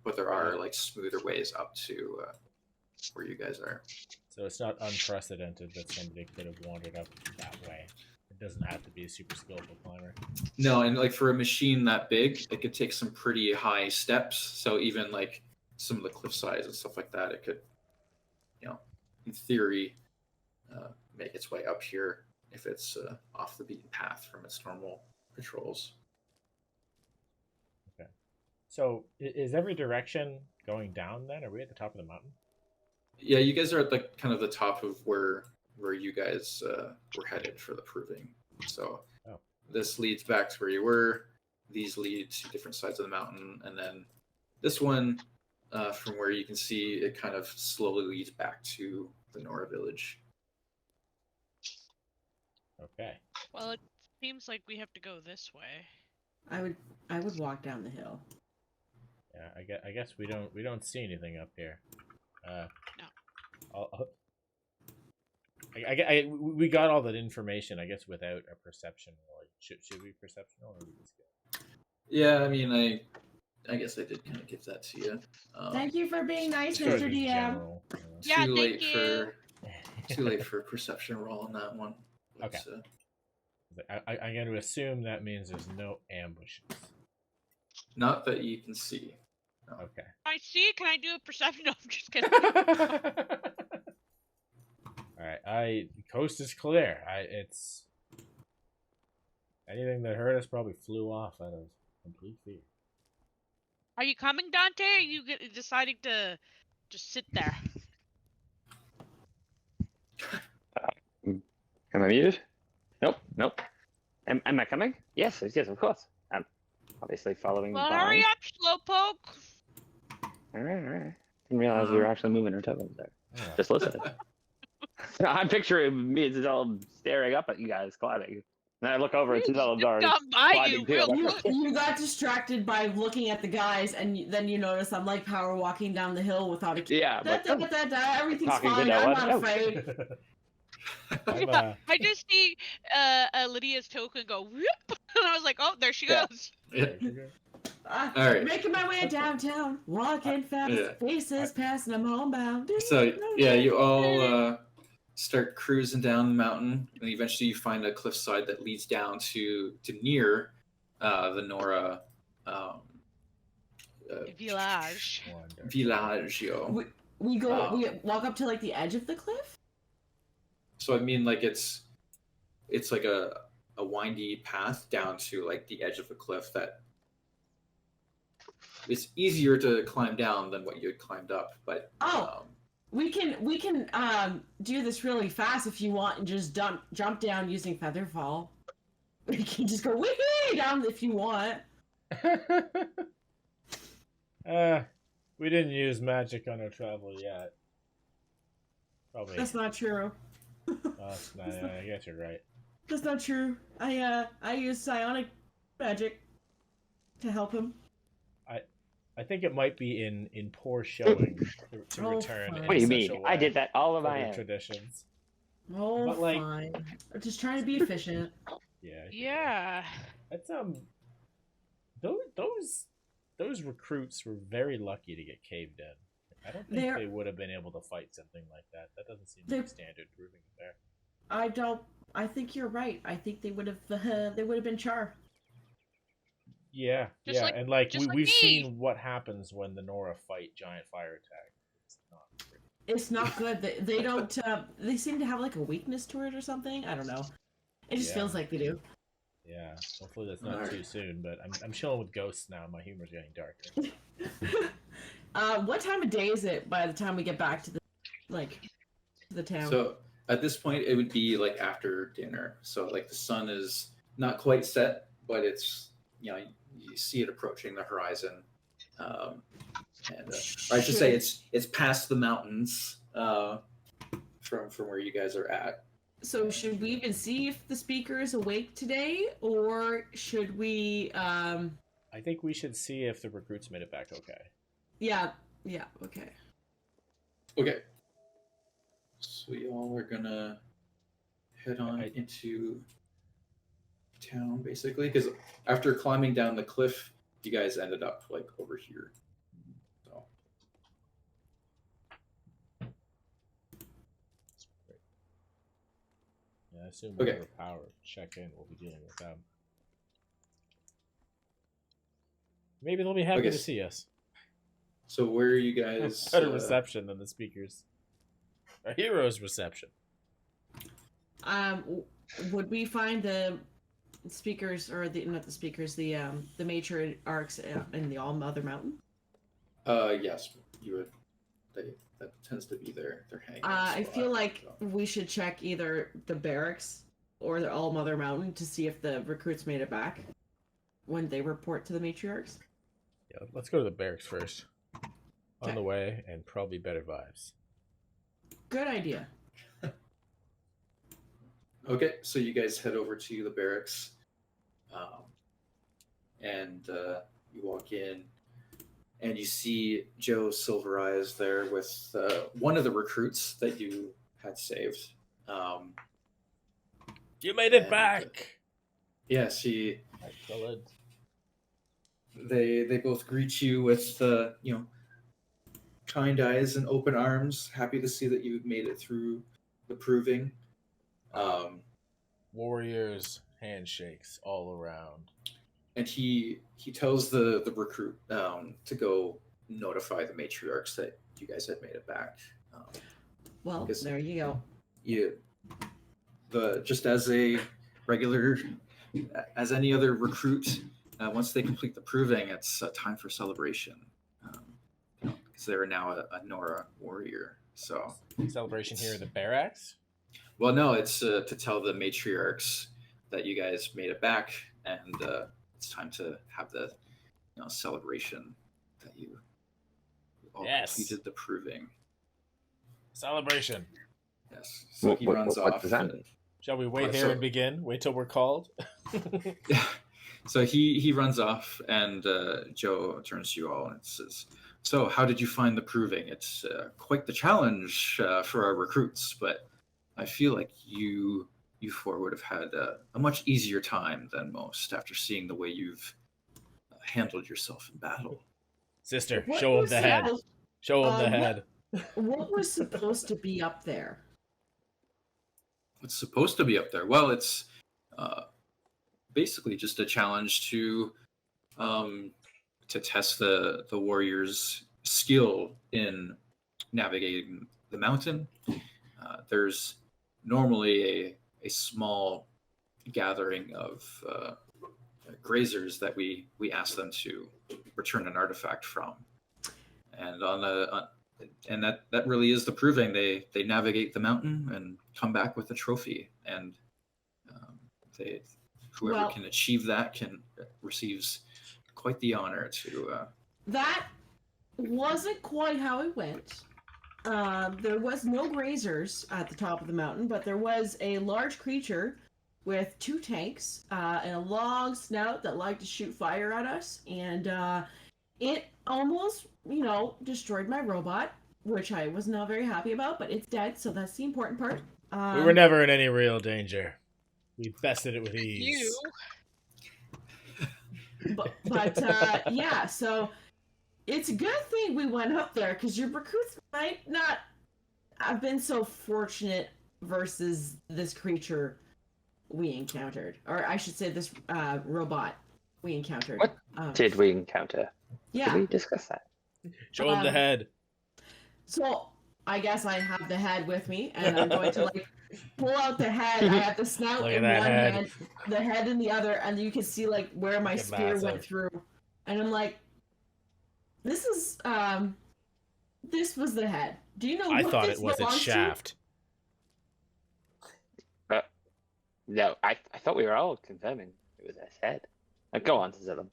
But there are like smoother ways up to where you guys are. So it's not unprecedented that somebody could have wandered up that way. It doesn't have to be a super skillful climber. No, and like for a machine that big, it could take some pretty high steps. So even like some of the cliff sides and stuff like that, it could, in theory, make its way up here if it's off the beaten path from its normal patrols. Okay. So is every direction going down then? Are we at the top of the mountain? Yeah, you guys are at like kind of the top of where you guys were headed for the proving. So this leads back to where you were. These lead to different sides of the mountain, and then this one, from where you can see, it kind of slowly leads back to the Nora village. Okay. Well, it seems like we have to go this way. I would walk down the hill. Yeah, I guess we don't see anything up here. No. We got all that information, I guess, without a perception roll. Should we perception roll, or we just go? Yeah, I mean, I guess I did kind of give that to you. Thank you for being nice, Sort of Mr. in DM. general, Yeah, too thank late you. too late for a perception roll on that one. But, Okay. I'm going to assume that means there's no ambushes. Not that you can see. No. Okay. I see. Can I do a perception? No, I'm just kidding. All right. The coast is clear. It's anything that hurt us probably flew off out of complete fear. Are you coming, Dante? Or are you deciding to just sit there? Am I muted? Nope. Am I coming? Yes, of course. I'm obviously following Well, behind. hurry up, slowpoke. All right. Didn't realize we were actually moving our toes there. Just listening. I'm picturing me as all staring up at you guys climbing. And I look over and see all of our Come by you, climbing too. Will. You got distracted by looking at the guys, and then you notice I'm like power walking down the hill without a key. Yeah, but Everything's Talking to fine. no I'm one. not afraid. I just see Lydia's token go whoop, and I was like, oh, there she Yeah. goes. Yeah. All right. Making my way downtown, walking fast, Yeah. faces passing, I'm homebound. So yeah, you all start cruising down the mountain, and eventually you find a cliffside that leads down to near the Nora Village. villaggio. We go. Oh. We walk up to like the edge of the cliff. So I mean, like it's like a windy path down to like the edge of the cliff that it's easier to climb down than what you had climbed up. But We can do this really fast if you want and just jump down using Featherfall. We can just go way down if you want. We didn't use magic on our travel yet. Probably. That's not true. I guess you're right. That's not true. I use psionic magic to help him. I think it might be in poor showing to return. Fine. In What do you such mean? a way I did that all of for my the own. traditions. Oh, But, like- fine. I'm just trying to be efficient. Yeah. I think Yeah. That's those recruits were very lucky to get caved in. I don't think They're- they would have been able to fight something like that. That doesn't seem They're- like standard proving there. I think you're right. I think they would have been Char. Yeah, Just like- and like just like we've me. seen what happens when the Nora fight giant fire attack. It's not pretty. It's not good. They don't. They seem to have like a weakness to it or something. I don't know. It just Yeah. feels like they do. Yeah, hopefully that's not Alright. too soon. But I'm chilling with ghosts now. My humor's getting darker. What time of day is it by the time we get back to the town? So at this point, it would be like after dinner. So like the sun is not quite set, but it's you see it approaching the horizon, and or I should say it's past the mountains from where you guys are at. So should we even see if the speaker is awake today, or should we? I think we should see if the recruits made it back okay. Yeah. Okay. Okay. So we all are gonna head on into town, basically, because after climbing down the cliff, you guys ended up like over here. So Yeah, I assume Okay. whatever power check in, we'll be dealing with them. Maybe they'll be happy Okay. to see us. So where are you guys? Better reception than the speakers. A hero's reception. Would we find the speakers or not the speakers, the matriarchs in the All Mother Mountain? Yes, you would. That tends to be their hanging. I spot, feel like so. we should check either the barracks or the All Mother Mountain to see if the recruits made it back when they report to the matriarchs. Yeah, let's go to the barracks first. On Okay. the way, and probably better vibes. Good idea. Okay, so you guys head over to the barracks, and you walk in, and you see Joe Silver Eyes there with one of the recruits that you had saved. You made it And, back! Yes, Excellent. they both greet you with kind eyes and open arms, happy to see that you made it through the proving. Warriors, handshakes all around. And he tells the recruit to go notify the matriarchs that you guys had made it back. Well, Because- there you go. Just as a regular, as any other recruit, once they complete the proving, it's time for celebration. Because they're now a Nora warrior. So Celebration here in the barracks. well, no, it's to tell the matriarchs that you guys made it back, and it's time to have the celebration that you all Yes. completed the proving. Celebration. Yes. So he runs what off. does that and- mean? Shall we wait Oh, here so- and begin? Wait till we're called. Yeah. So he runs off, and Joe turns to you all and says, "So, how did you find the proving? It's quite the challenge for our recruits, but I feel like you four would have had a much easier time than most after seeing the way you've handled yourself in battle." Sister, What show him was the head. supposed- Show him the what- head. What was supposed to be up there? What's supposed to be up there? Well, it's basically just a challenge to test the warrior's skill in navigating the mountain. There's normally a small gathering of grazers that we ask them to return an artifact from, and and that really is the proving. They navigate the mountain and come back with a trophy, and whoever Well- can achieve that receives quite the honor to. That wasn't quite how it went. There was no grazers at the top of the mountain, but there was a large creature with 2 tanks and a long snout that liked to shoot fire at us, and it almost, destroyed my robot, which I was not very happy about, but it's dead, so that's the important part. We were never in any real danger. We bested it with ease. You. But yeah, so it's a good thing we went up there because your recruits might not have been so fortunate versus this creature we encountered, or I should say this robot we encountered. What did we encounter? Yeah. Did we discuss that? Show him the head. So I guess I have the head with me, and I'm going to pull out the head. I have the snout Look at in that one head. hand, the head in the other, and you can see where my Look at spear went massive. through. And I'm like, this is this was the head. Do you know I what thought this it was its belongs to? shaft. No, I thought we were all confirming it was his head. Go on, Zillam.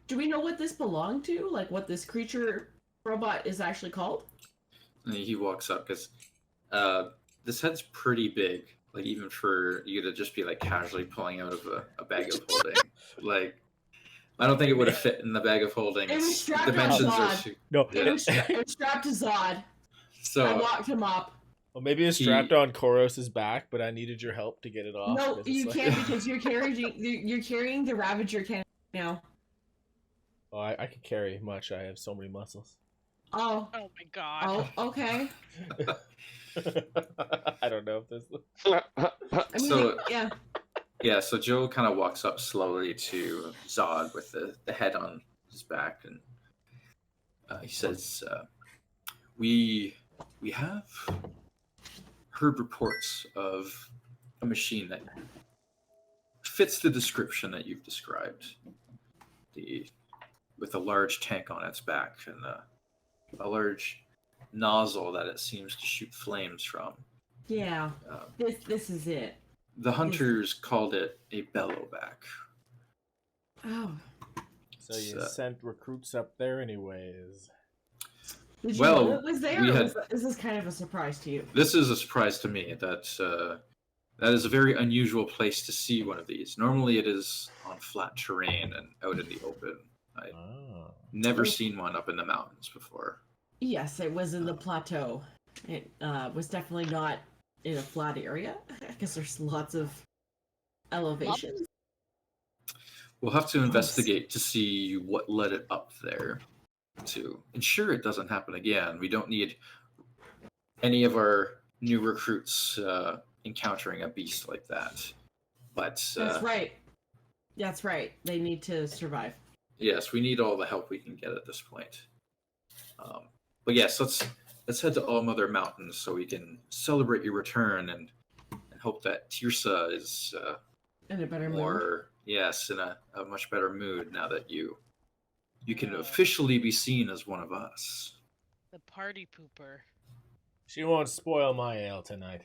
Do we know what this belonged to? Like what this creature robot is actually called? And he walks up because this head's pretty big, like even for you to just be casually pulling out of a bag of holding. I don't think it would have fit in the bag of holding. It was Its strapped on dimensions are Zod. No. Yeah. It was strapped to Zod. I so. locked him up. Well, maybe it's He- strapped on Koros's back, but I needed your help to get it off. No, 'cause it's you like- can't because you're carrying the Ravager cannon now. Oh, I can carry much. I have so many muscles. Oh, Oh my god. okay. I don't know if this. I mean, So- yeah. Yeah, so Joe kind of walks up slowly to Zod with the head on his back, and he says, "We have heard reports of a machine that fits the description that you've described, with a large tank on its back and a large nozzle that it seems to shoot flames from. Yeah. This is it. The hunters called it a Bellowback." Oh. So you So- sent recruits up there, anyways. Did you Well, know it was there? we Or had- is this kind of a surprise to you? This is a surprise to me. That is a very unusual place to see one of these. Normally, it is on flat terrain and out in the open. Oh. Never seen one up in the mountains before. Yes, it was in the plateau. It was definitely not in a flat area because there's lots of elevations. We'll have to investigate to see what led it up there to ensure it doesn't happen again. We don't need any of our new recruits encountering a beast like that. But That's right. That's right. They need to survive. yes, we need all the help we can get at this point. But yes, let's head to All Mother Mountain so we can celebrate your return and hope that Tirsa is In a better mood. more yes in a much better mood now that you can officially be seen as one of us. The party pooper. She won't spoil my ale tonight.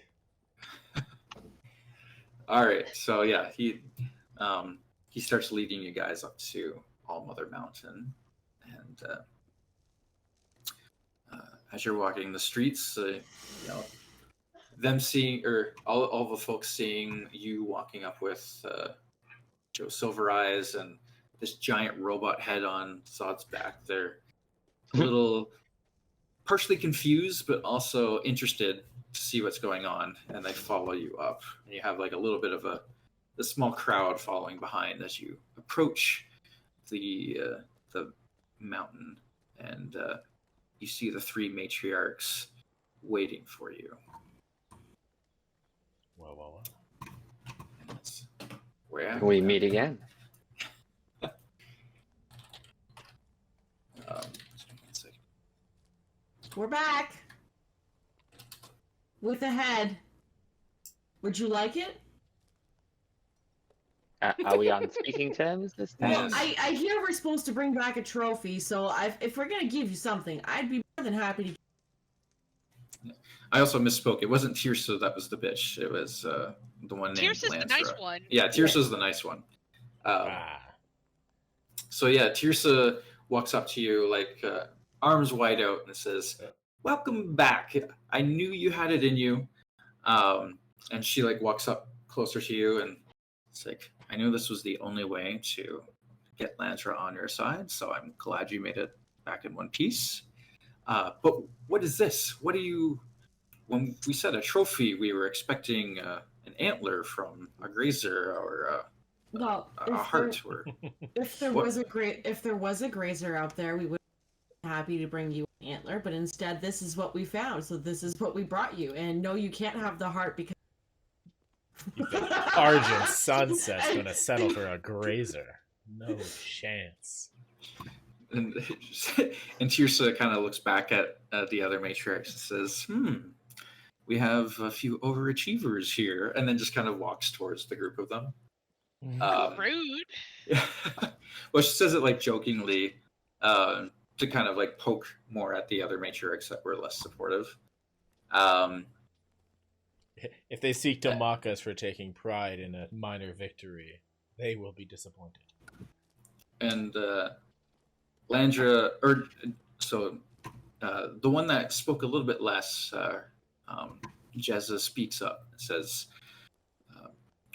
All right, so yeah, he starts leading you guys up to All Mother Mountain, and as you're walking the streets, you know, them seeing or all the folks seeing you walking up with Joe Silver Eyes and this giant robot head on Zod's back, they're a little partially confused, but also interested to see what's going on, and they follow you up. And you have like a little bit of a small crowd following behind as you approach the mountain, and you see the three matriarchs waiting for you. Well. And that's where We meet again. Just one second. We're back. With a head. Would you like it? Are we on speaking terms this time? Well, I hear we're supposed to bring back a trophy, so if we're gonna give you something, I'd be more than happy to. I also misspoke. It wasn't Tirsa that was the bitch. It was the one named Tirsa's the Lansra. nice one. Yeah, Tirsa's the nice one. So yeah, Tirsa walks up to you like arms wide out and says, "Welcome back. I knew you had it in you." And she like walks up closer to you and it's like, "I knew this was the only way to get Lansra on your side, so I'm glad you made it back in one piece. But what is this? What do you? When we said a trophy, we were expecting an antler from a grazer or Well, a heart. Or if there What? was a grazer out there, we would be happy to bring you an antler. But instead, this is what we found, so this is what we brought you. And no, you can't have the heart because You think Argent Sunset's gonna settle for a grazer? No chance. and Tirsa kind of looks back at the other matriarchs and says, we have a few overachievers here," and then just kind of walks towards the group of them. Rude. Yeah. Well, she says it like jokingly to kind of like poke more at the other matriarchs that were less supportive. If they seek to mock us for taking pride in a minor victory, they will be disappointed. And Landra, the one that spoke a little bit less, Jezza speaks up and says,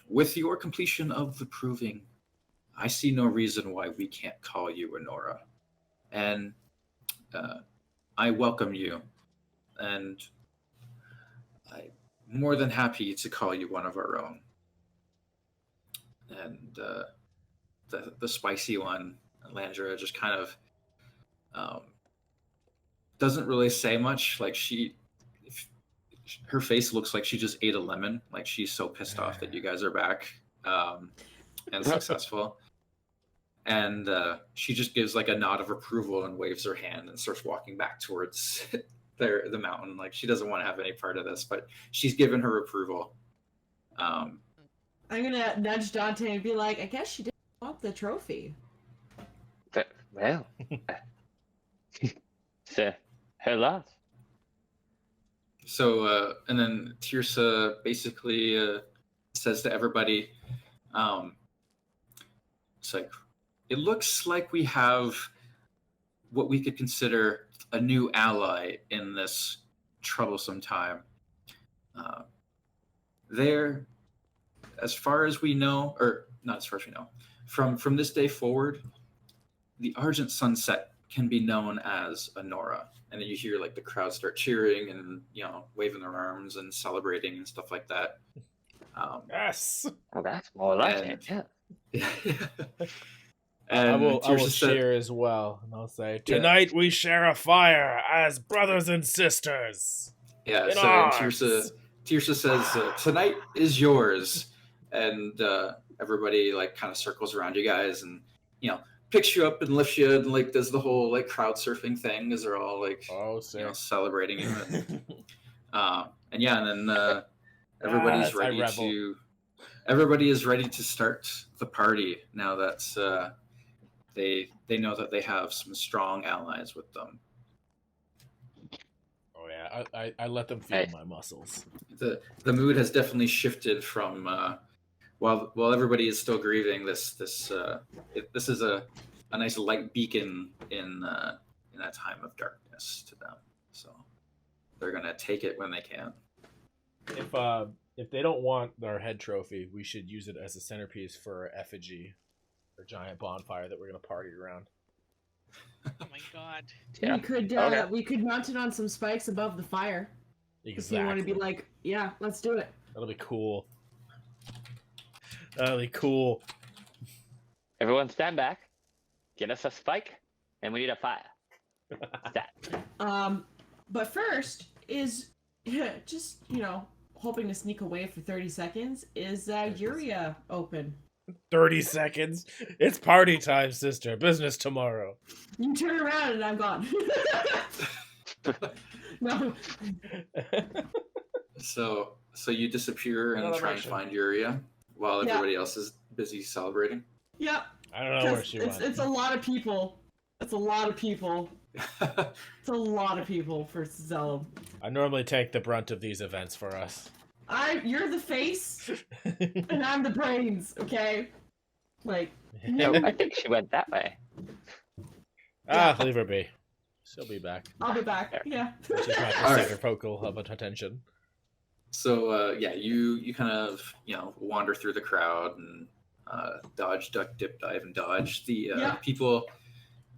"With your completion of the proving, I see no reason why we can't call you Honora. And I welcome you, and I'm more than happy to call you one of our own." And the spicy one, Landra, just kind of doesn't really say much. Like her face looks like she just ate a lemon. Like she's so pissed off that you guys are back and successful. And she just gives like a nod of approval and waves her hand and starts walking back towards the mountain. Like she doesn't want to have any part of this, but she's given her approval. I'm gonna nudge Dante and be like, "I guess she didn't want the trophy." Well, it's her loss. So, and then Tirsa basically says to everybody, it's like, "It looks like we have what we could consider a new ally in this troublesome time. There, as far as we know, or not as far as we know, from this day forward, the Argent Sunset can be known as Honora." And then you hear like the crowd start cheering and waving their arms and celebrating and stuff like that. Yes. Oh, that's more like it. Yeah. And I will Tirsa said- cheer as well, and I'll say, "Tonight we share a fire as brothers and sisters." Yeah. In So arms. Tirsa says, "Tonight is yours. and everybody like kind of circles around you guys, and picks you up and lifts you, and like does the whole like crowd surfing thing as they're all like Oh, sick. celebrating you, and yeah, and then everybody's ready to. Everybody is ready to start the party now that they know that they have some strong allies with them. Oh yeah, I let them feel my muscles. The mood has definitely shifted from while everybody is still grieving. This is a nice light beacon in that time of darkness to them. So they're gonna take it when they can. If they don't want their head trophy, we should use it as a centerpiece for an effigy or giant bonfire that we're gonna party around. Oh my god. Yeah. We could mount it on some spikes above the fire. Exactly. If you want to be like, yeah, let's do it. That'll be cool. That'll be cool. Everyone stand back. Get us a spike, and we need a fire. Stat. But first is just hoping to sneak away for 30 seconds. Is Uria open? 30 seconds. It's party time, sister. Business tomorrow. You turn around and I'm gone. No. So you disappear and try and find Uria while everybody else is busy celebrating. Yep. I don't know where she went. It's a lot of people. It's a lot of people. It's a lot of people for Zello. I normally take the brunt of these events for us. You're the face, and I'm the brains. Okay, like. No, I think she went that way. Leave her be. She'll be back. I'll be back. Yeah. She's not the center focal of attention. So you kind of wander through the crowd and dodge, duck, dip, dive, and dodge the people,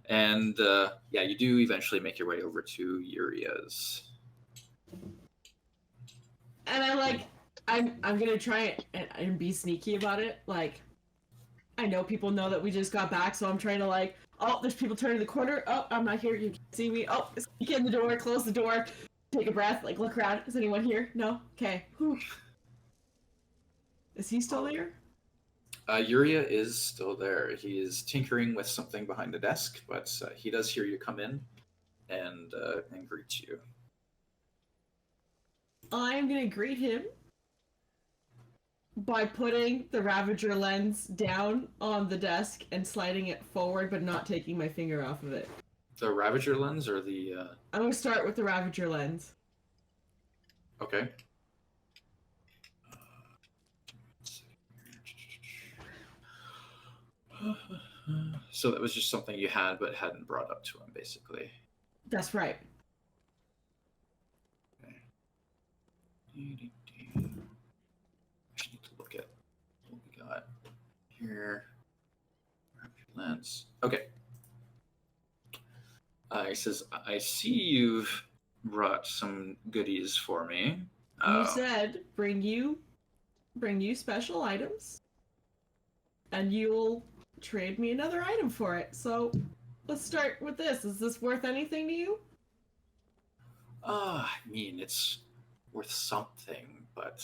and you do eventually make your way over to Uria's. And I'm gonna try and be sneaky about it. Like, I know people know that we just got back, so I'm trying to there's people turning the corner. Oh, I'm not here. You can see me. Oh, sneak in the door, close the door, take a breath, look around. Is anyone here? No? Okay. Whew. Is he still there? Uria is still there. He is tinkering with something behind the desk, but he does hear you come in and greets you. I'm gonna greet him by putting the Ravager lens down on the desk and sliding it forward, but not taking my finger off of it. The Ravager lens or the... I'm gonna start with the Ravager lens. Okay. So that was just something you had but hadn't brought up to him, basically. That's right. Okay. I just need to look at what we got here. Lens. Okay. He says, I see you've brought some goodies for me. You said bring you special items, and you'll trade me another item for it. So let's start with this. Is this worth anything to you? I mean, it's worth something, but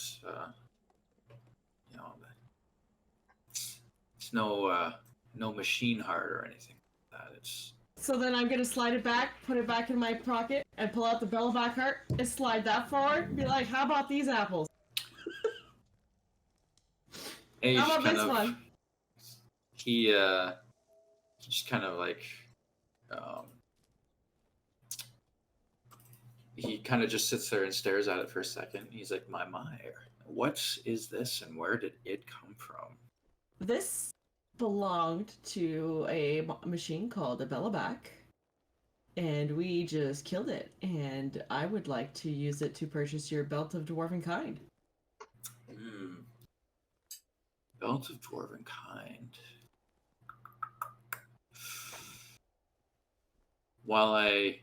it's no machine heart or anything like that. It's So then I'm gonna slide it back, put it back in my pocket, and pull out the Bellowing heart and slide that forward. And be like, how about these apples? How about this one? He just kind of like he kind of just sits there and stares at it for a second. He's like, my, what is this and where did it come from? This belonged to a machine called a Bellowing, and we just killed it, and I would like to use it to purchase your Belt of Dwarven Kind. Belt of Dwarven Kind. While I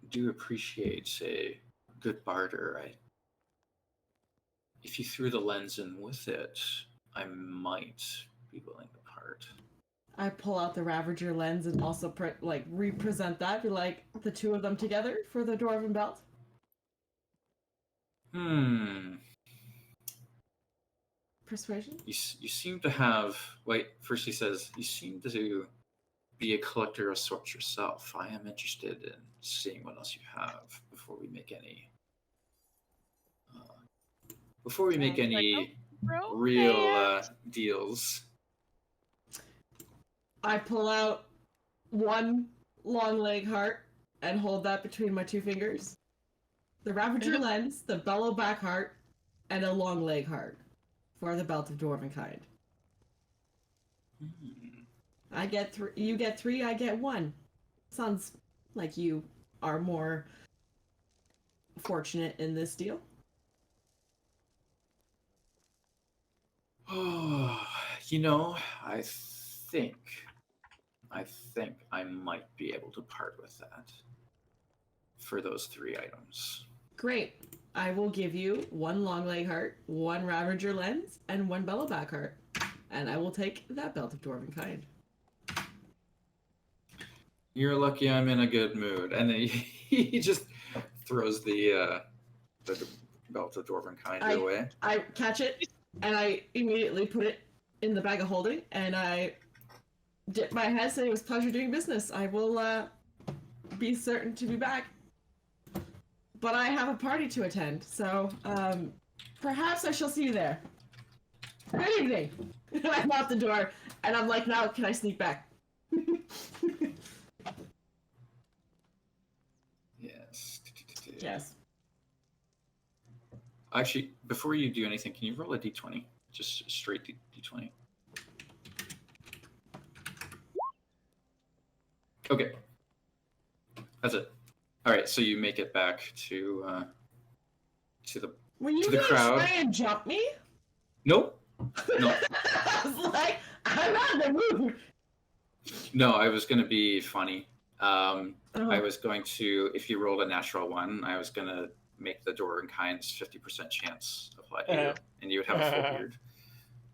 do appreciate a good barter, if you threw the lens in with it, I might be willing to part. I pull out the Ravager lens and also represent that, be like the two of them together for the Dwarven Belt. Persuasion? You seem to have. Wait, first he says, you seem to be a collector of sorts yourself. I am interested in seeing what else you have before we make any. Before we make Sounds like any a real romance. deals. I pull out one long leg heart and hold that between my two fingers. The Ravager lens, the bellow back heart, and a long leg heart for the belt of dwarven kind. I get 3. You get 3. I get 1. Sounds like you are more fortunate in this deal. Oh, I think I might be able to part with that for those 3 items. Great. I will give you 1 long leg heart, 1 Ravager lens, and 1 bellowback heart. And I will take that belt of dwarven kind. You're lucky I'm in a good mood. And then he just throws the belt of dwarven kind away. I catch it, and I immediately put it in the bag of holding, and I dip my head, say it was a pleasure doing business. I will be certain to be back. But I have a party to attend, so perhaps I shall see you there. Good evening. And I'm out the door, and I'm like, now can I sneak back? Yes. Yes. Actually, before you do anything, can you roll a d20? Just straight d20. Okay. That's it. All right, so you make it back to the Were you to the gonna crowd. try and jump me? Nope. No. I was like, I'm not in the mood. No, I was going to be funny. I Uh-huh. was going to, if you rolled a natural 1, I was going to make the dwarven kind's 50% chance apply to you, and you would have a full beard.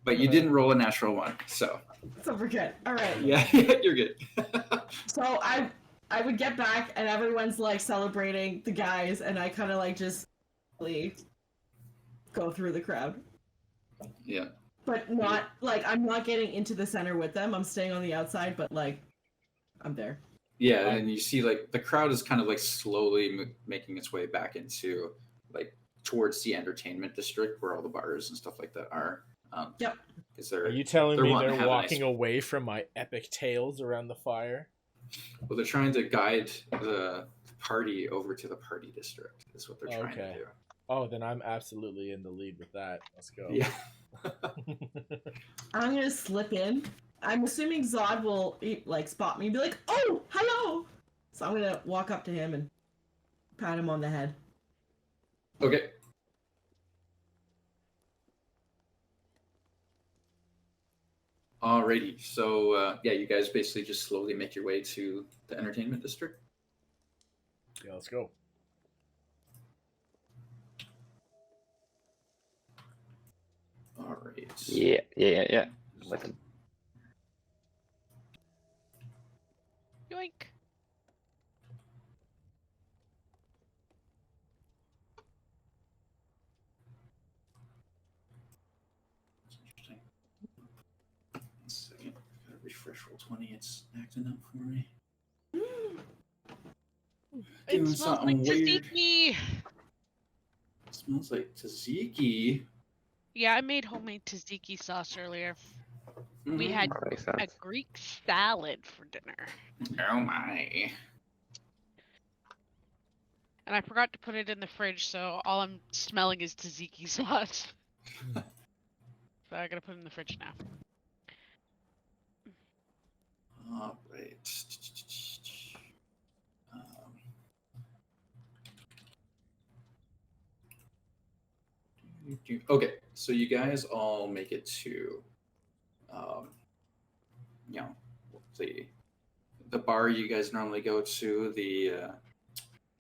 But you didn't roll a natural 1, so. So we're good. All right. Yeah, you're good. So I would get back, and everyone's like celebrating the guys, and I kind of like just go through the crowd. Yeah. But not like I'm not getting into the center with them. I'm staying on the outside, but like I'm there. Yeah, and you see like the crowd is kind of like slowly making its way back into like towards the entertainment district where all the bars and stuff like that are. Yep. Are you telling me wanting to they're have a walking nice- away from my epic tales around the fire? Well, they're trying to guide the party over to the party district. Is what they're trying to Okay. do. Oh, then I'm absolutely in the lead with that. Let's go. Yeah. I'm gonna slip in. I'm assuming Zod will like spot me and be like, "Oh, hello!" So I'm gonna walk up to him and pat him on the head. Okay. Alrighty. So yeah, you guys basically just slowly make your way to the entertainment district. Yeah, let's go. All right. Yeah. With them. Yoink. Interesting. 1 second. Gotta refresh Roll20. It's acting up for me. It Doing smells something like weird. tzatziki. It smells like tzatziki. Yeah, I made homemade tzatziki sauce earlier. We Mhm. had That makes a sense. Greek salad for dinner. Oh my. And I forgot to put it in the fridge, so all I'm smelling is tzatziki sauce. So I gotta put it in the fridge now. All right. Okay, so you guys all make it to, you know, the bar you guys normally go to. The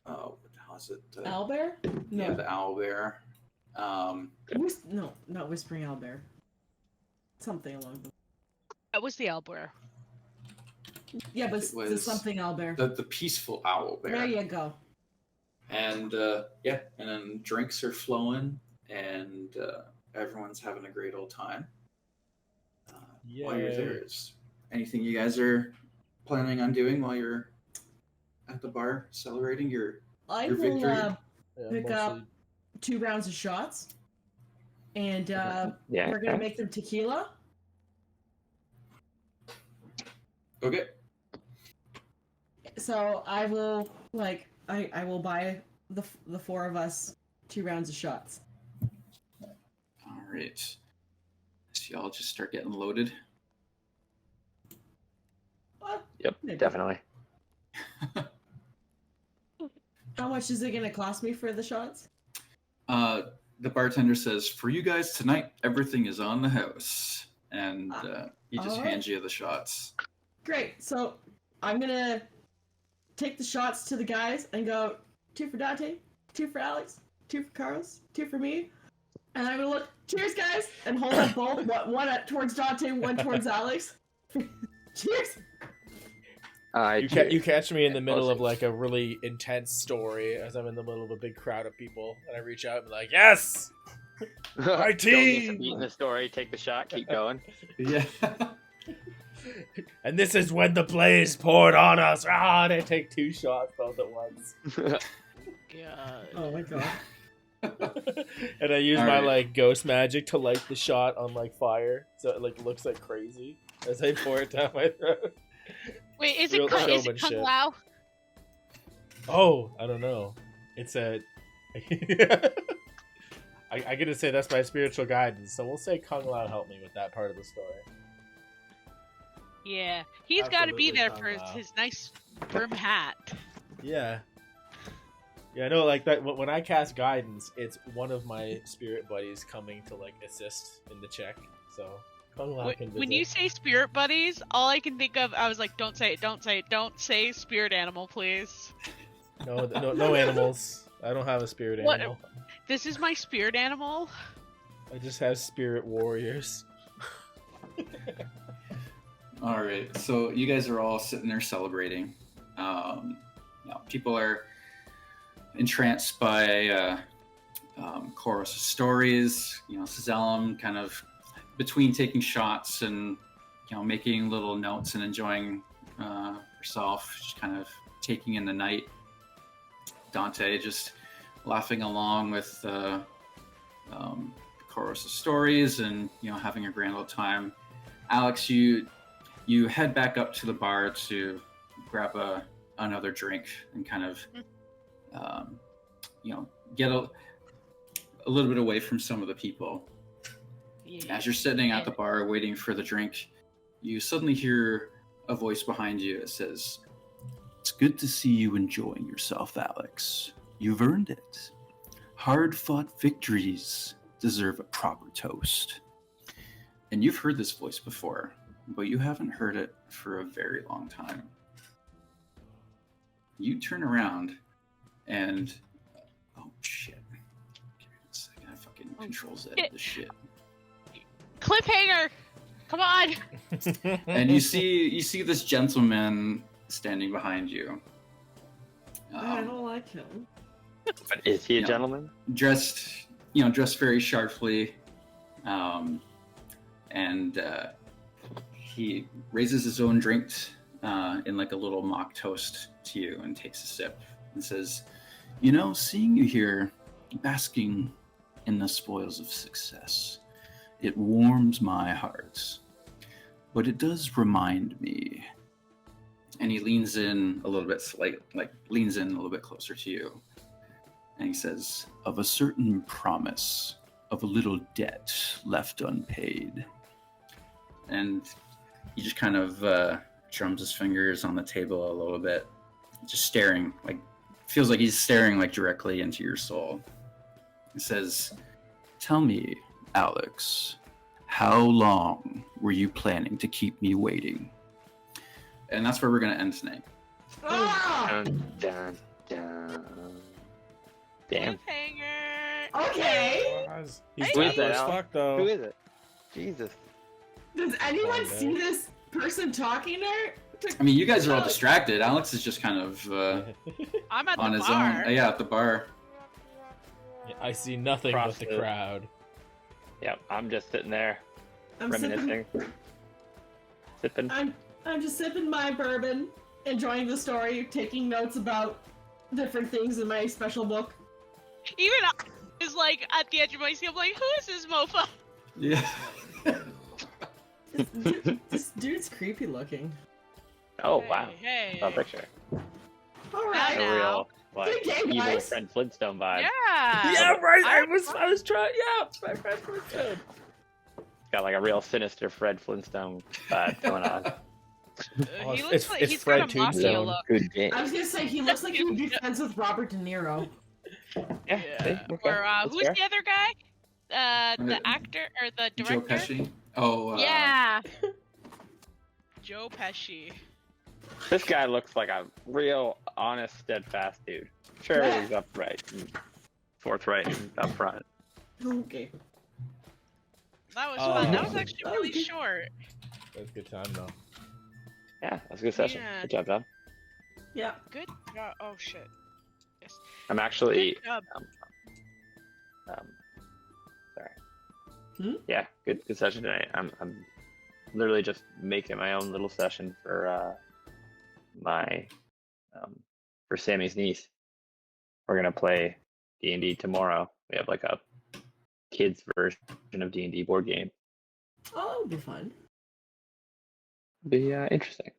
how's it? Owlbear? No. Yeah, the Owlbear. No, not Whispering Owlbear. Something along those. That was the Albert. Yeah, but It it's the was something Owlbear. the peaceful Owlbear. There you go. And yeah, and then drinks are flowing, and everyone's having a great old time. While you're Yay. there, is anything you guys are planning on doing while you're at the bar celebrating your I Your will victory? pick up 2 rounds of shots, and Yeah, we're gonna okay. make them tequila. Okay. So I will I will buy the 4 of us 2 rounds of shots. All right. So y'all just start getting loaded. What? Yep, Maybe. definitely. How much is it gonna cost me for the shots? The bartender says, "For you guys tonight, everything is on the house," and he just alright. hands you the shots. Great. So I'm gonna take the shots to the guys and go 2 for Dante, 2 for Alex, 2 for Carlos, 2 for me, and I'm gonna look. Cheers, guys, and hold up both. One towards Dante, one towards Alex. Cheers. You catch me in the middle of Awesome. like a really intense story as I'm in the middle of a big crowd of people, and I reach out and be like, "Yes, my Don't miss a team!" beat in the story. Take the shot. Keep going. Yeah. And this is when the blaze poured on us. Ah, they take 2 shots both at once, God. Oh my god. and I use All my right. like ghost magic to light the shot on like fire, so it like looks like crazy as I pour it down my throat. Wait, is Real it Kung showmanship. Lao? Oh, I don't know. It's a. I get to say that's my spiritual guidance, so we'll say Kung Lao helped me with that part of the story. Yeah, he's got to be Absolutely there Kung for Lao. his nice brim hat. Yeah. Yeah, I know. Like that when I cast guidance, it's one of my spirit buddies coming to like assist in the check. So Kung Lao can visit. When you say spirit buddies, all I can think of, I was like, don't say it, don't say it, don't say spirit animal, please. No animals. I don't have a spirit What- animal. This is my spirit animal. I just have spirit warriors. All right. So you guys are all sitting there celebrating. People are entranced by Chorus' stories. Sazellum kind of between taking shots and making little notes and enjoying herself, just kind of taking in the night. Dante just laughing along with Chorus' stories and having a grand old time. Alex, you head back up to the bar to grab another drink and kind of get a little bit away from some of the people. As you're sitting at the bar waiting for the drink, you suddenly hear a voice behind you that says, "It's good to see you enjoying yourself, Alex. You've earned it. Hard-fought victories deserve a proper toast." And you've heard this voice before, but you haven't heard it for a very long time. You turn around and... Oh, shit. Give me 1 second. I fucking control Z this shit. Cliffhanger! Come on! And you see this gentleman standing behind you. I don't like him. But is he a Yeah. gentleman? Dressed very sharply, and he raises his own drink in like a little mock toast to you and takes a sip and says, "Seeing you here, basking in the spoils of success, it warms my heart, but it does remind me." And he leans in a little bit, leans in a little bit closer to you. And he says, "Of a certain promise, of a little debt left unpaid." And he just kind of drums his fingers on the table a little bit, just staring, feels like he's staring directly into your soul. He says, "Tell me, Alex, how long were you planning to keep me waiting?" And that's where we're going to end tonight. Ah! Dun, dun, dun. Damn. Cliffhanger! Okay. He's Who is deep that, as Al? fuck though. Who is it? Jesus. Does anyone Okay. see this person talking there? I mean, you guys are all distracted. Alex is just kind of I'm at on the his bar. own. Yeah, at the bar. I see nothing but the CrossFit. crowd. Yep, I'm just sitting there I'm reminiscing, sipping. I'm just sipping my bourbon, enjoying the story, taking notes about different things in my special book. Even I is like at the edge of my seat. I'm like, who is this mofo? Yeah. This dude's creepy looking. Oh wow, Hey. a picture. All A right. Now. real like Good game, evil guys. Fred Flintstone vibe. Yeah. Yeah, right. I I- was trying. Yeah, my friend Flintstone. Got like a real sinister Fred Flintstone vibe going on. Oh, he it's- looks like it's he's Fred got a mafia Tombstone. look. Good game. I was gonna say he looks like he would be friends with Robert De Niro. Yeah. See? Okay, Or that's who's fair. the other guy? The actor or the Joe director? Pesci. Oh. Yeah. Joe Pesci. This guy looks like a real honest, steadfast dude. Sure, Yeah. he's upright, and forthright, and upfront. Okay. That was Oh. fun. That was actually That was really good. short. That's a good time though. Yeah, that's a good session. Yeah. Good job, John. Yeah. Good job. Oh shit. Yes. I'm actually Good job. sorry. Hmm? Yeah, good session tonight. I'm literally just making my own little session for my for Sammy's niece. We're gonna play D&D tomorrow. We have like a kids version of D&D board game. Oh, it'll be fun. Be interesting.